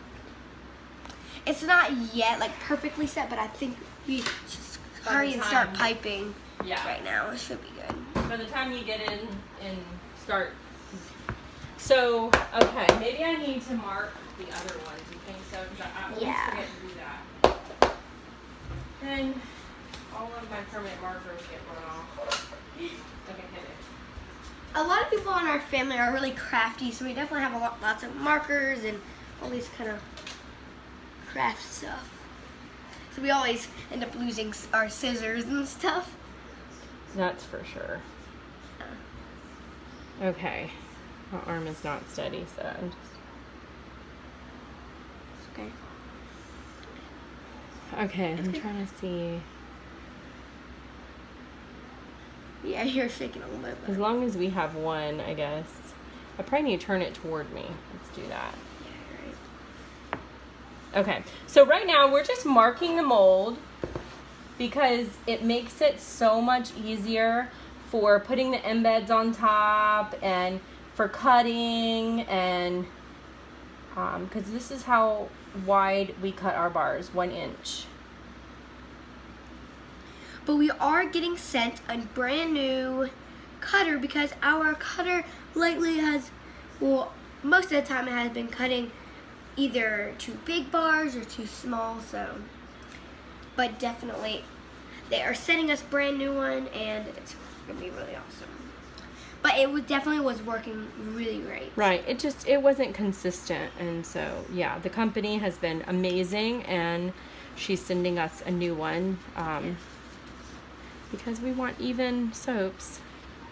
it's not yet like perfectly set, but I think we should hurry and start piping right now. It should be good. By the time you get in and start. So, okay, maybe I need to mark the other ones. You think so? Because I always forget to do that. And all of my permanent markers get run off. Okay, hit it. A lot of people in our family are really crafty, so we definitely have lots of markers and all these kind of craft stuff. So we always end up losing our scissors and stuff. That's for sure. Okay. My arm is not steady, so I'm just... Okay. Okay, I'm trying to see. Yeah, you're shaking a little bit. As long as we have one, I guess. I probably need to turn it toward me. Let's do that. Yeah, right. Okay, so right now we're just marking the mold because it makes it so much easier for putting the embeds on top and for cutting, and because this is how wide we cut our bars, 1 inch. But we are getting sent a brand new cutter because our cutter lately has, well, most of the time it has been cutting either too big bars or too small, so, but definitely they are sending us a brand new one and it's gonna be really awesome. But it definitely was working really great. Right. It wasn't consistent. And so, yeah, the company has been amazing and she's sending us a new one because we want even soaps.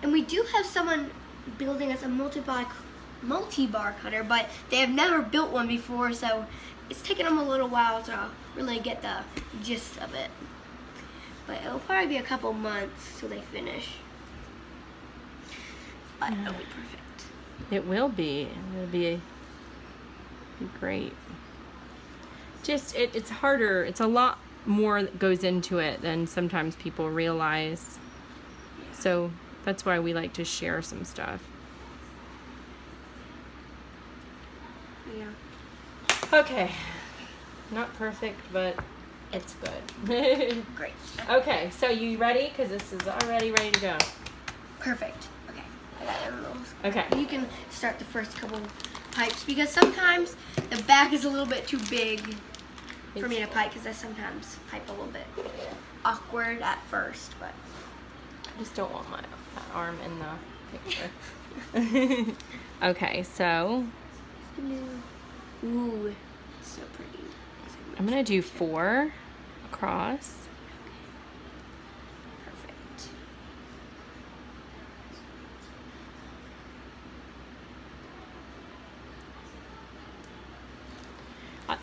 And we do have someone building us a multi-bar cutter, but they have never built one before, so it's taken them a little while to really get the gist of it. But it'll probably be a couple months till they finish. But it'll be perfect. It will be. It'll be great. Just, it's harder. It's a lot more that goes into it than sometimes people realize. Yeah. So that's why we like to share some stuff. Yeah. Okay. Not perfect, but it's good. Great. Okay, so you ready? Because this is already ready to go. Perfect. Okay. I got it. Okay. You can start the first couple pipes because sometimes the back is a little bit too big for me to pipe because I sometimes pipe a little bit awkward at first, but I just don't want my fat arm in the picture. Okay, so Ooh, it's so pretty. I'm gonna do 4 across. Perfect.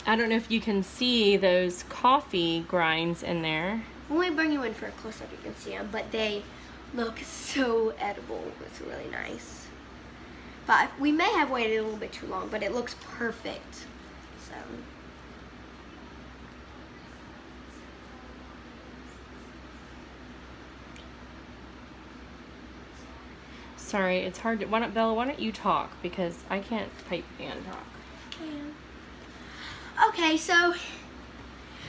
I don't know if you can see those coffee grinds in there. When we bring you in for a close-up, you can see them, but they look so edible. It's really nice. But we may have waited a little bit too long, but it looks perfect. So. Sorry, it's hard to. Bella, why don't you talk? Because I can't pipe and talk. Okay, so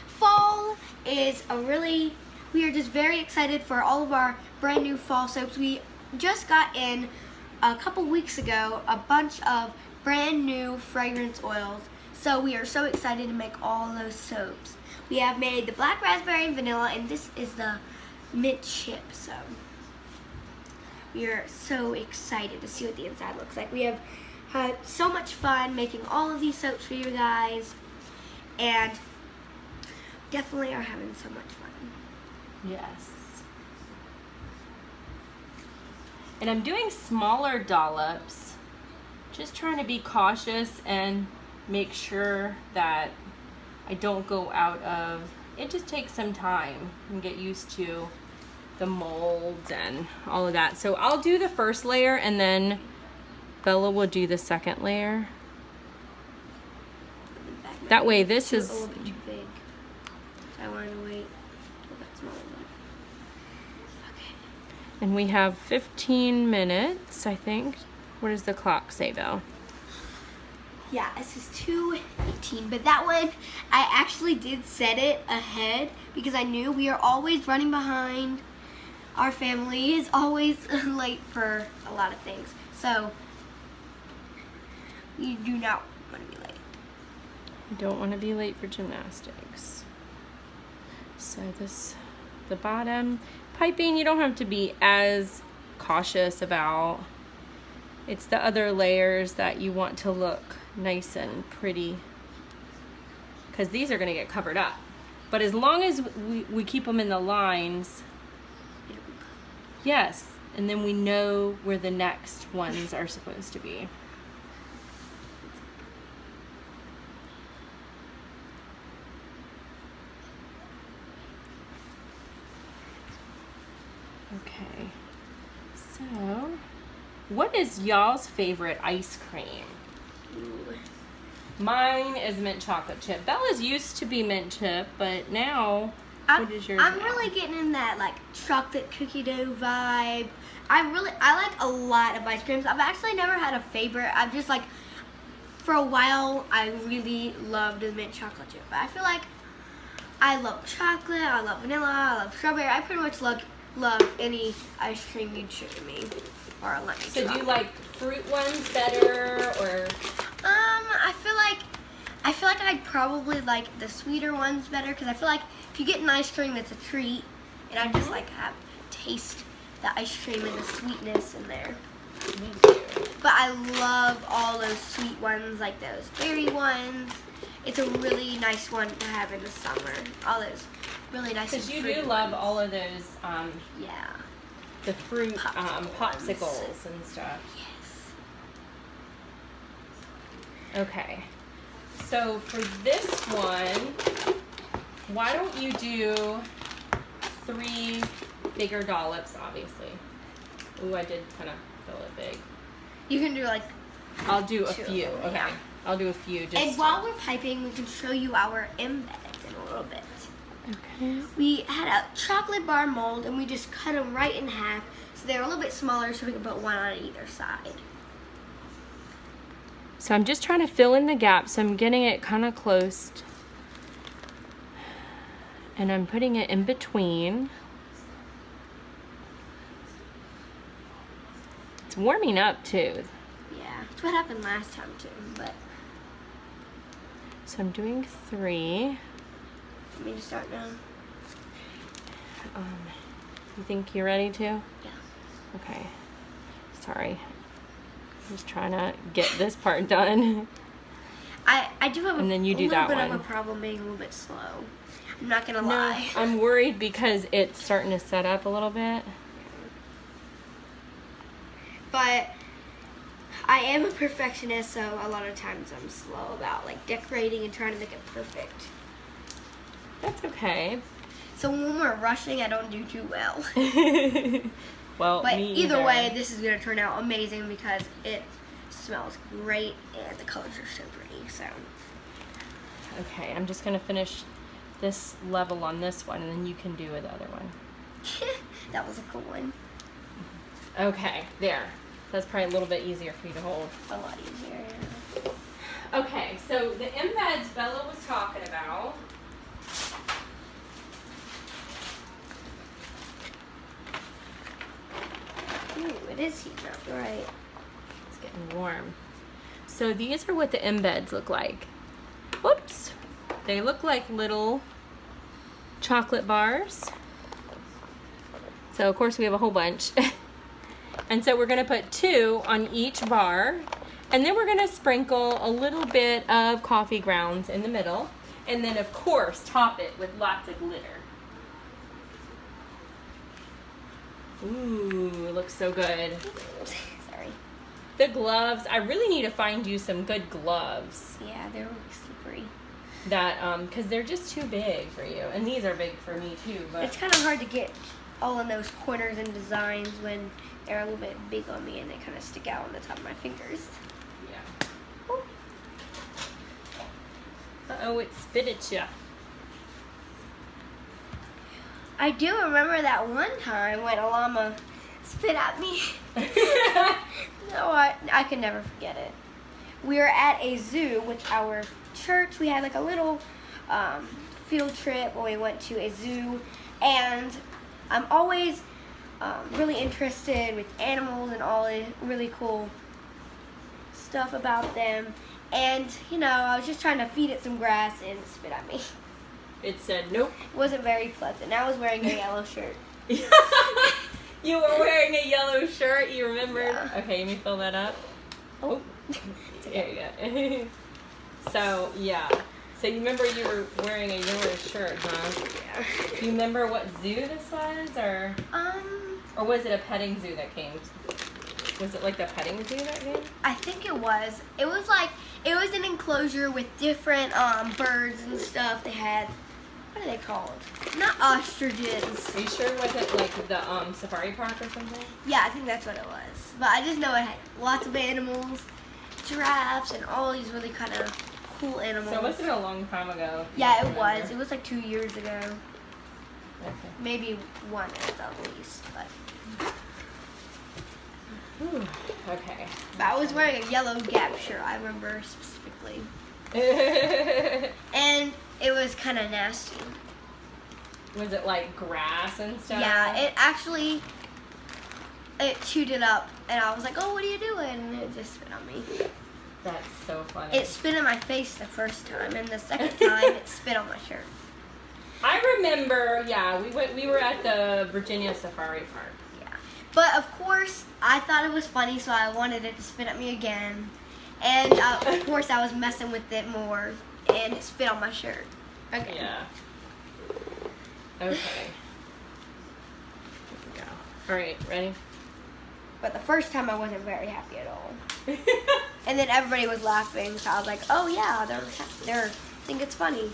fall is we are just very excited for all of our brand new fall soaps. We just got in a couple weeks ago a bunch of brand new fragrance oils. So we are so excited to make all those soaps. We have made the black raspberry and vanilla, and this is the mint chip. So we are so excited to see what the inside looks like. We have had so much fun making all of these soaps for you guys, and definitely are having so much fun. Yes. And I'm doing smaller dollops, just trying to be cautious and make sure that I don't go out of, it just takes some time and get used to the molds and all of that. So I'll do the first layer and then Bella will do the second layer. That way this is a little bit too big. So I wanted to wait till that's smaller. Okay. And we have 15 minutes, I think. What does the clock say, Belle? Yeah, this is 2:18, but that one, I actually did set it ahead because I knew we are always running behind. Our family is always late for a lot of things. So, you do not want to be late. I don't want to be late for gymnastics. So the bottom piping, you don't have to be as cautious about. It's the other layers that you want to look nice and pretty, because these are going to get covered up. But as long as we keep them in the lines, yes, and then we know where the next ones are supposed to be. Okay, so what is y'all's favorite ice cream? Ooh. Mine is mint chocolate chip. Bella's used to be mint chip, but now, what is yours I'm now? really getting in that like chocolate cookie dough vibe. I like a lot of ice creams. I've actually never had a favorite. I've just like, for a while, I really loved the mint chocolate chip. But I feel like I love chocolate, I love vanilla, I love strawberry. I pretty much love any ice cream you'd show to me or let me So try. do you like fruit ones better, or? I feel like I'd probably like the sweeter ones better, because I feel like if you get an ice cream, that's a treat, and I just like taste the ice cream and the sweetness in there. Me too. But I love all those sweet ones, like those berry ones. It's a really nice one to have in the summer. All those really nice. Because you fruity do love ones. all of those, Yeah. the fruit Popsicle ones. popsicles and stuff. Yes. Okay, so for this one, why don't you do 3 bigger dollops, obviously. Ooh, I did kind of fill it big. You can do like. I'll do a 2 few, of them, okay. yeah. I'll do a few just. And while we're piping, we can show you our embeds in a little bit. Okay. We had a chocolate bar mold, and we just cut them right in half, so they're a little bit smaller, so we can put one on either side. So I'm just trying to fill in the gaps. I'm getting it kind of close. And I'm putting it in between. It's warming up too. Yeah, that's what happened last time too, but So I'm doing 3. let me just start now. You think you're ready to? Yeah. Okay. Sorry. I'm just trying to get this part done. I do have And then you do little that bit one. of a problem being a little bit slow. I'm not gonna No, lie. I'm worried because it's starting to set up a little bit. But I am a perfectionist, so a lot of times I'm slow about like decorating and trying to make it perfect. That's okay. So when we're rushing, I don't do too well. Well, But me either either. way, this is gonna turn out amazing because it smells great and the colors are so pretty. So Okay, I'm just gonna finish this level on this one, and then you can do the other one. that was a cool one. Okay, there. That's probably a little bit easier for you to hold. A lot easier. Okay, so the embeds Bella was talking about. Ooh, it is heating up. You're right. It's getting warm. So these are what the embeds look like. Whoops. They look like little chocolate bars. So of course we have a whole bunch. And so we're gonna put 2 on each bar. And then we're gonna sprinkle a little bit of coffee grounds in the middle. And then of course top it with lots of glitter. Ooh, it looks so good. Sorry. The gloves, I really need to find you some good gloves. Yeah, they're really slippery. That, cause they're just too big for you. And these are big for me too, but. It's kind of hard to get all in those corners and designs when they're a little bit big on me and they kind of stick out on the top of my fingers. Yeah. Oh. Uh-oh, it spit at ya. I do remember that one time when a llama spit at me. No, I can never forget it. We were at a zoo with our church. We had like a little field trip where we went to a zoo, and I'm always really interested with animals and all the really cool stuff about them. And, you know, I was just trying to feed it some grass and it spit at me. It said nope. It wasn't very pleasant. I was wearing a yellow shirt. You were wearing a yellow shirt, you remembered? Yeah. Okay, let me fill that up. Oh. There you go. So, yeah. So you remember you were wearing a yellow shirt, huh? Yeah. Do you remember what zoo this was, or was it a petting zoo that came? Was it like the petting zoo that came? I think it was. It was like, it was an enclosure with different birds and stuff. They had, what are they called? Not ostriches. Are you sure it wasn't like the safari park or something? Yeah, I think that's what it was. But I just know it had lots of animals, giraffes, and all these really kind of cool animals. So it must have been a long time ago. Yeah, it was. It was like 2 years ago. Okay. Maybe one at the least. But Whew. Okay. I was wearing a yellow Gap shirt, I remember specifically. And it was kind of nasty. Was it like grass and stuff? Yeah, it chewed it up, and I was like, "Oh, what are you doing?" And it just spit on me. That's so funny. It spit in my face the first time, and the second time it spit on my shirt. I remember, yeah, we were at the Virginia Safari Park. Yeah, but of course I thought it was funny, so I wanted it to spit at me again, and of course I was messing with it more, and it spit on my shirt. Okay. Yeah. Okay. Here we go. All right, ready? But the first time I wasn't very happy at all. And then everybody was laughing, so I was like, "Oh yeah, they're think it's funny."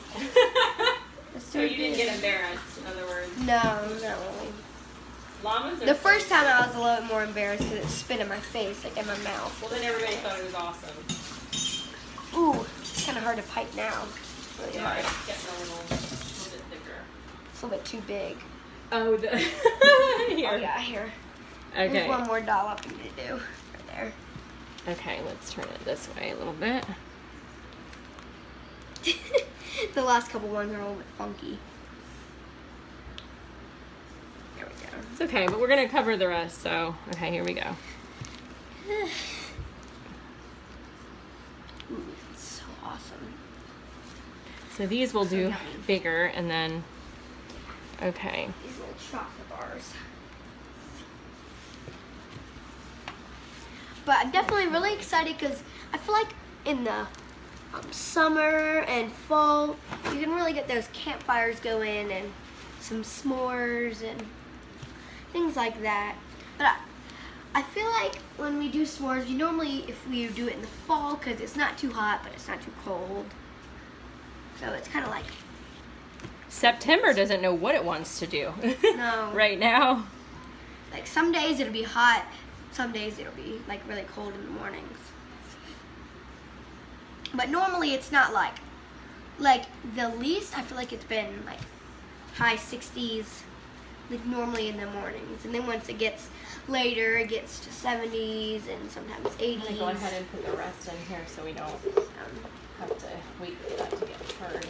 So you didn't get embarrassed, in other words? No, not really. Llamas are The first time I was a little bit more embarrassed because it spit in my face, like in my mouth. Well, then everybody thought it was awesome. Ooh, it's kind of hard to pipe now. Really Yeah, hard. it's getting a little bit thicker. It's a little bit too big. Oh, the here. Oh yeah, here. Okay. There's one more dollop you need to do. Right there. Okay, let's turn it this way a little bit. The last couple ones are a little bit funky. There we go. It's okay, but we're gonna cover the rest, so okay, here we go. Ooh, it's so awesome. So these we'll do yummy. bigger, and then Okay. These little chocolate bars. But I'm definitely really excited because I feel like in the summer and fall, you can really get those campfires going and some s'mores and things like that. But I feel like when we do s'mores, if we do it in the fall, because it's not too hot, but it's not too cold. So it's kind of like... September doesn't know what it wants to do. No. Right now. Like some days it'll be hot, some days it'll be like really cold in the mornings. But normally it's not like the least I feel like it's been like high 60s, like normally in the mornings. And then once it gets later, it gets to 70s and sometimes 80s. I'm gonna go ahead and put the rest in here so we don't have to wait for that to get turned.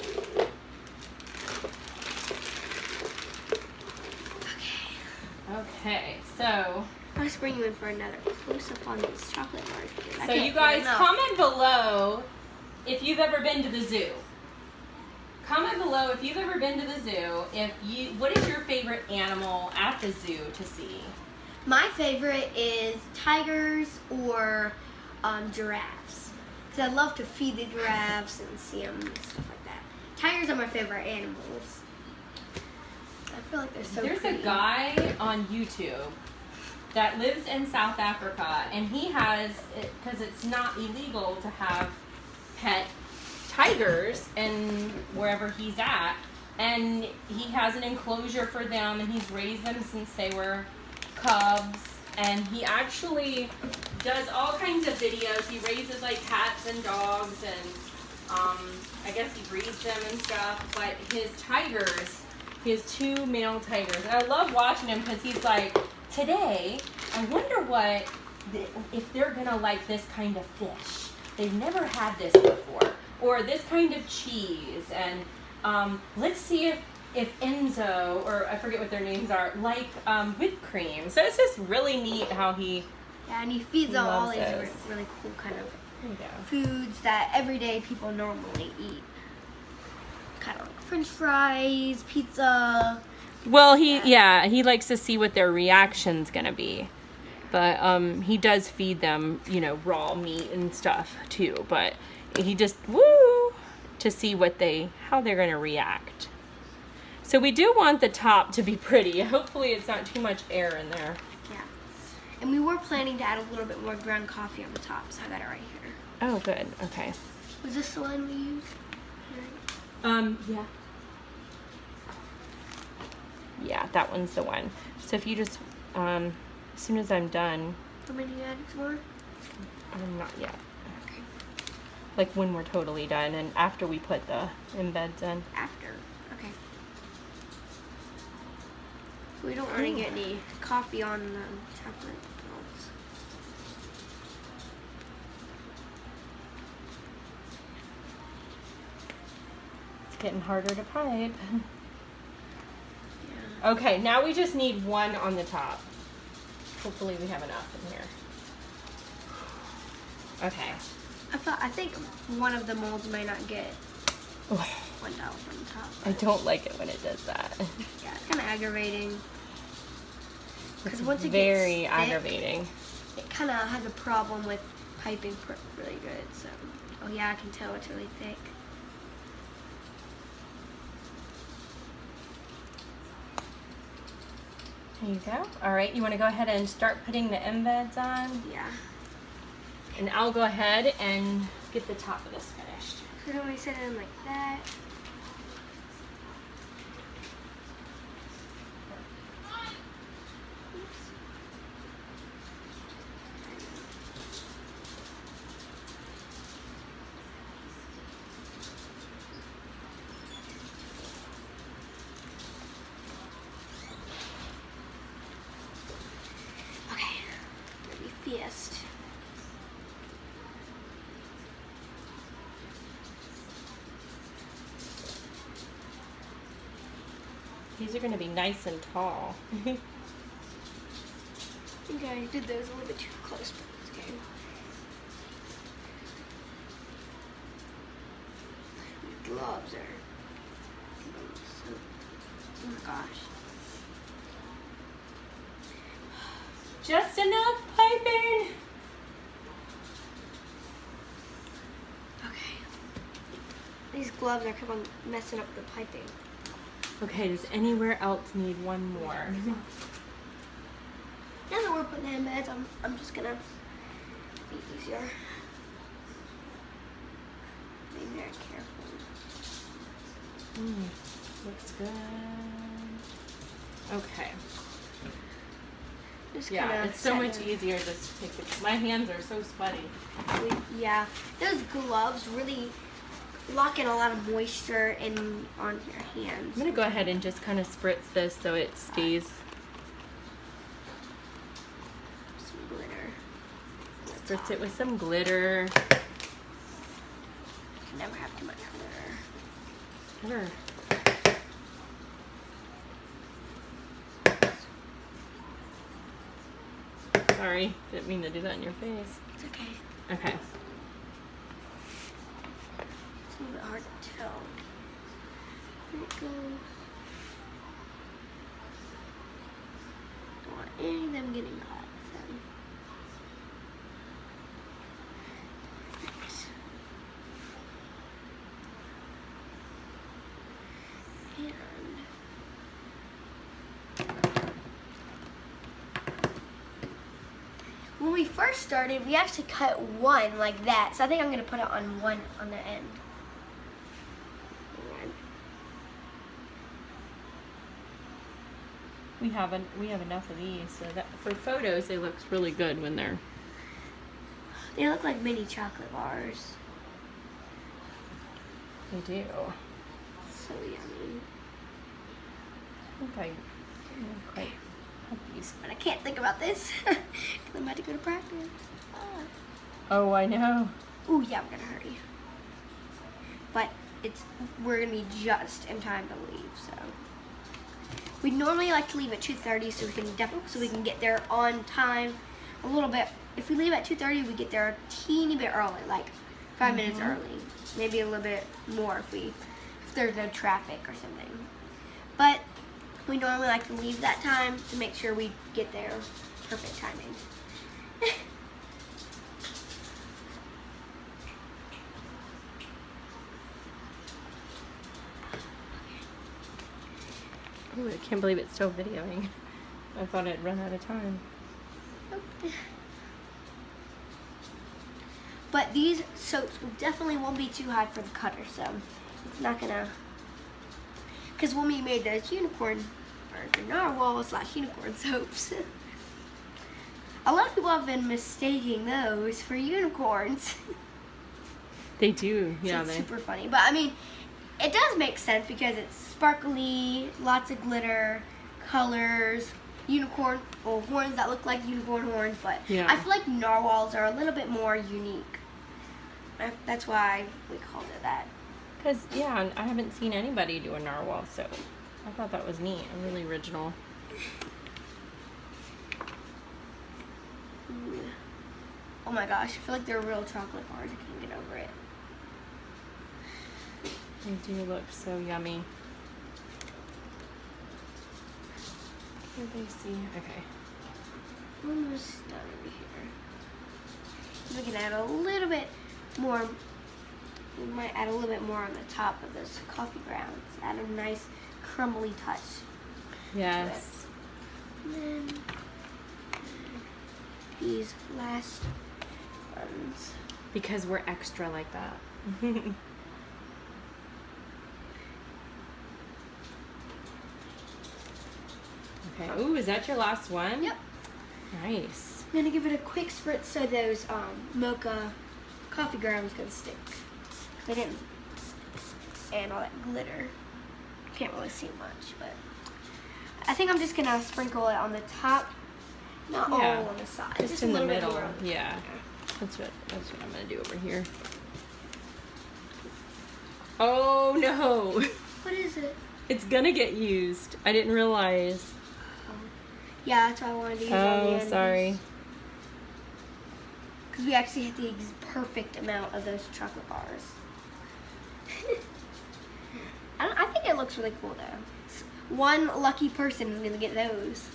Okay, so I was bring you in for another close up on these chocolate bars. So you guys comment below if you've ever been to the zoo. Comment below if you've ever been to the zoo. What is your favorite animal at the zoo to see? My favorite is tigers or giraffes. Because I love to feed the giraffes and see them and stuff like that. Tigers are my favorite animals. I feel like they're so There's pretty. a guy on YouTube that lives in South Africa, and he has, because it's not illegal to have pet tigers and wherever he's at, and he has an enclosure for them, and he's raised them since they were cubs, and he actually does all kinds of videos. He raises like cats and dogs, and I guess he breeds them and stuff, but his tigers, he has 2 male tigers, and I love watching him because he's like, today, I wonder if they're gonna like this kind of fish. They've never had this before, or this kind of cheese, and let's see if Enzo, or I forget what their names are, like whipped cream. So it's just really neat how he and he feeds on all these those. really cool kind of There you go. foods that everyday people normally eat. Kind of like French fries, pizza. Well, he likes to see what their reaction's gonna be, but he does feed them, raw meat and stuff too. But he just to see how they're gonna react. So we do want the top to be pretty. Hopefully, it's not too much air in there. Yeah, and we were planning to add a little bit more ground coffee on the top, so I got it right here. Oh, good. Okay. Was this the one we used? Yeah. Yeah, that one's the one. So if you just, as soon as I'm done. How many you add more? Not yet. Okay. Like when we're totally done and after we put the embeds in. After. Okay. We don't want to get any coffee on the chocolate balls. It's getting harder to pipe. Yeah. Okay, now we just need one on the top. Hopefully we have enough in here. Okay. I think one of the molds may not get Ugh. one down from the top. I don't like it when it does that. Yeah, it's kind of aggravating. Because It's once it very gets thick, aggravating. it kind of has a problem with piping really good. So, oh yeah, I can tell it's really thick. There you go. All right, you want to go ahead and start putting the embeds on? Yeah. And I'll go ahead and get the top of this finished. So then we set it in like that. Oops. Okay, maybe fist. These are going to be nice and tall. I think I did those a little bit too close, but it's okay. My gloves are so gosh. Just enough piping. Okay. These gloves are kind of messing up the piping. Okay, does anywhere else need one more? Now that we're putting in beds, I'm just gonna be easier. Be very careful. Looks good. Okay. Just Yeah, it's so much easier just to take it. My hands are so sweaty. Yeah, those gloves really lock in a lot of moisture on your hands. I'm gonna go ahead and just kind of spritz this so it stays. Some glitter. Spritz it with some glitter. You never have too much glitter. Glitter. Sorry, didn't mean to do that in your face. It's okay. Okay. It's a little bit hard to tell. There it goes. Don't want any of them getting caught. So. Nice. And when we first started, we actually cut one like that. So I think I'm going to put it on one on the end. We have enough of these, so that for photos they look really good when they're. They look like mini chocolate bars. They do. So yummy. I think I didn't quite have these. But I can't think about this because I'm about to go to practice. Oh, I know. Ooh, yeah, I'm gonna hurry. But we're gonna be just in time to leave, so. We normally like to leave at 2:30 so we can get there on time a little bit. If we leave at 2:30, we get there a teeny bit early, like 5 minutes early. Maybe a little bit more if there's no traffic or something. But we normally like to leave that time to make sure we get there perfect timing. Ooh, I can't believe it's still videoing. I thought it'd run out of time. Nope. But these soaps definitely won't be too hot for the cutter, so it's not gonna. Because when we made those unicorn or narwhal/unicorn soaps, a lot of people have been mistaking those for unicorns. They do, yeah. So it's super funny, but I mean, it does make sense because it's sparkly, lots of glitter, colors, unicorn horns that look like unicorn horns, but yeah. I feel like narwhals are a little bit more unique. That's why we called it that. Because, yeah, I haven't seen anybody do a narwhal, so I thought that was neat and really original. Ooh. Oh my gosh, I feel like they're real chocolate bars. I can't get over it. They do look so yummy. What do they see? Okay. Almost done over here. We can add a little bit more. We might add a little bit more on the top of this coffee grounds. Add a nice crumbly touch. Yes. And then these last ones. Because we're extra like that. Okay. Ooh, is that your last one? Yep. Nice. I'm gonna give it a quick spritz so those mocha coffee grounds can stick. They didn't. And all that glitter. Can't really see much, but I think I'm just gonna sprinkle it on the top, not all on the side. Just a in the little bit middle. more. Yeah. That's what I'm gonna do over here. Oh no! What is it? It's gonna get used. I didn't realize. Yeah, that's why I wanted to use on the end. Oh, sorry. Because we actually hit the perfect amount of those chocolate bars. I think it looks really cool though. one lucky person is gonna get those.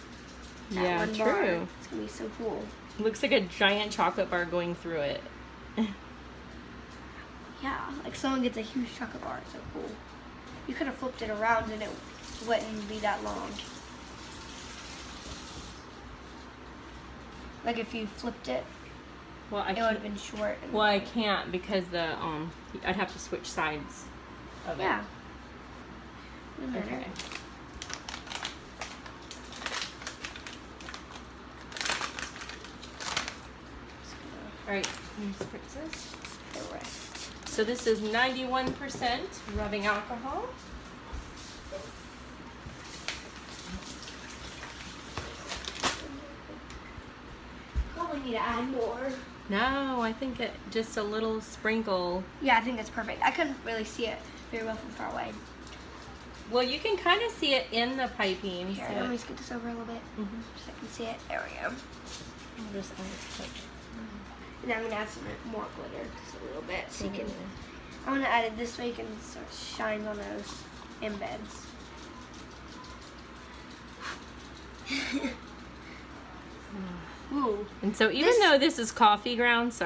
That Yeah, one bar. true. It's gonna be so cool. Looks like a giant chocolate bar going through it. Yeah, like someone gets a huge chocolate bar. It's so cool. You could have flipped it around and it wouldn't be that long. Like if you flipped it, Well, it would have been short. And Well, I can't because I'd have to switch sides of it. yeah. Doesn't matter. Okay. All right, here's the princess. The rest. So this is 91% rubbing alcohol. Probably need to add more. No, I think just a little sprinkle. Yeah, I think that's perfect. I couldn't really see it very well from far away. Well, you can kind of see it in the piping. Here, so let me scoot this over a little bit so I can see it. There we go. I'll just add a touch. And then I'm gonna add some more glitter, just a little bit, so you can. I want to add it this way, you can sort of shine on those embeds. Ooh. And so even though this is coffee grounds,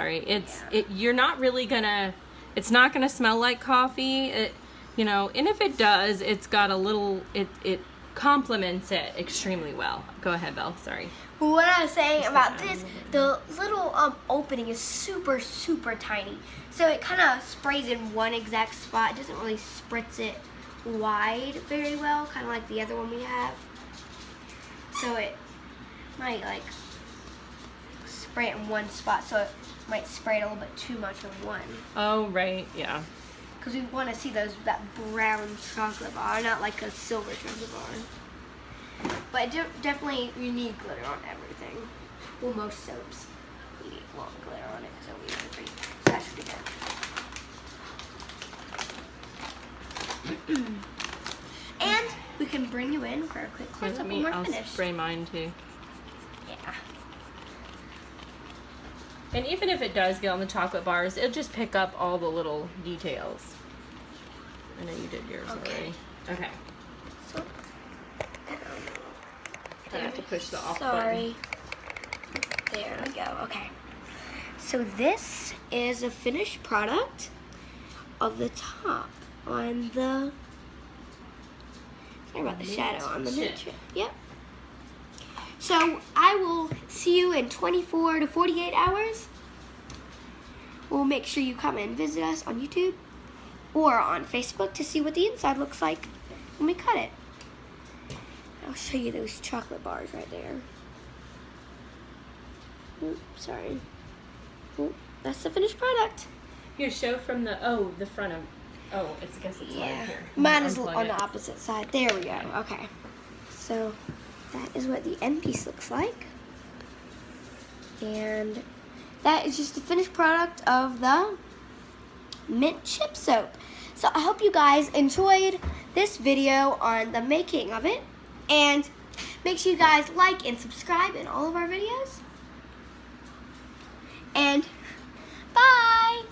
you're not really gonna, it's not gonna smell like coffee. And if it does, it's got a little, it complements it extremely well. Go ahead, Belle, sorry. Well, what I was saying about this, the little opening is super, super tiny. So it kind of sprays in one exact spot. It doesn't really spritz it wide very well, kind of like the other one we have. So it might like spray it in one spot, so it might spray it a little bit too much in one. Oh, right, yeah. Because we want to see that brown chocolate bar, not like a silver chocolate bar. But definitely, you need glitter on everything. Well, most soaps you want glitter on it, so we need pretty. So that should be good. And we can bring you in for a quick close up when we're I'll finished. spray mine too. Yeah. And even if it does get on the chocolate bars, it'll just pick up all the little details. I know you did yours already. Okay. So, I have to push the off sorry. There we go. Okay. So this is a finished product of the top on the. Sorry about the shadow on the mint chip. Yep. So I will see you in 24 to 48 hours. We'll make sure you come and visit us on YouTube or on Facebook to see what the inside looks like when we cut it. I'll show you those chocolate bars right there. Oops, sorry. Oop, that's the finished product. Here, show from the front of. Oh, I guess it's right here. Mine is on the opposite side. There we go. Okay. So that is what the end piece looks like. And that is just the finished product of the mint chip soap. So I hope you guys enjoyed this video on the making of it. And make sure you guys like and subscribe in all of our videos. And bye!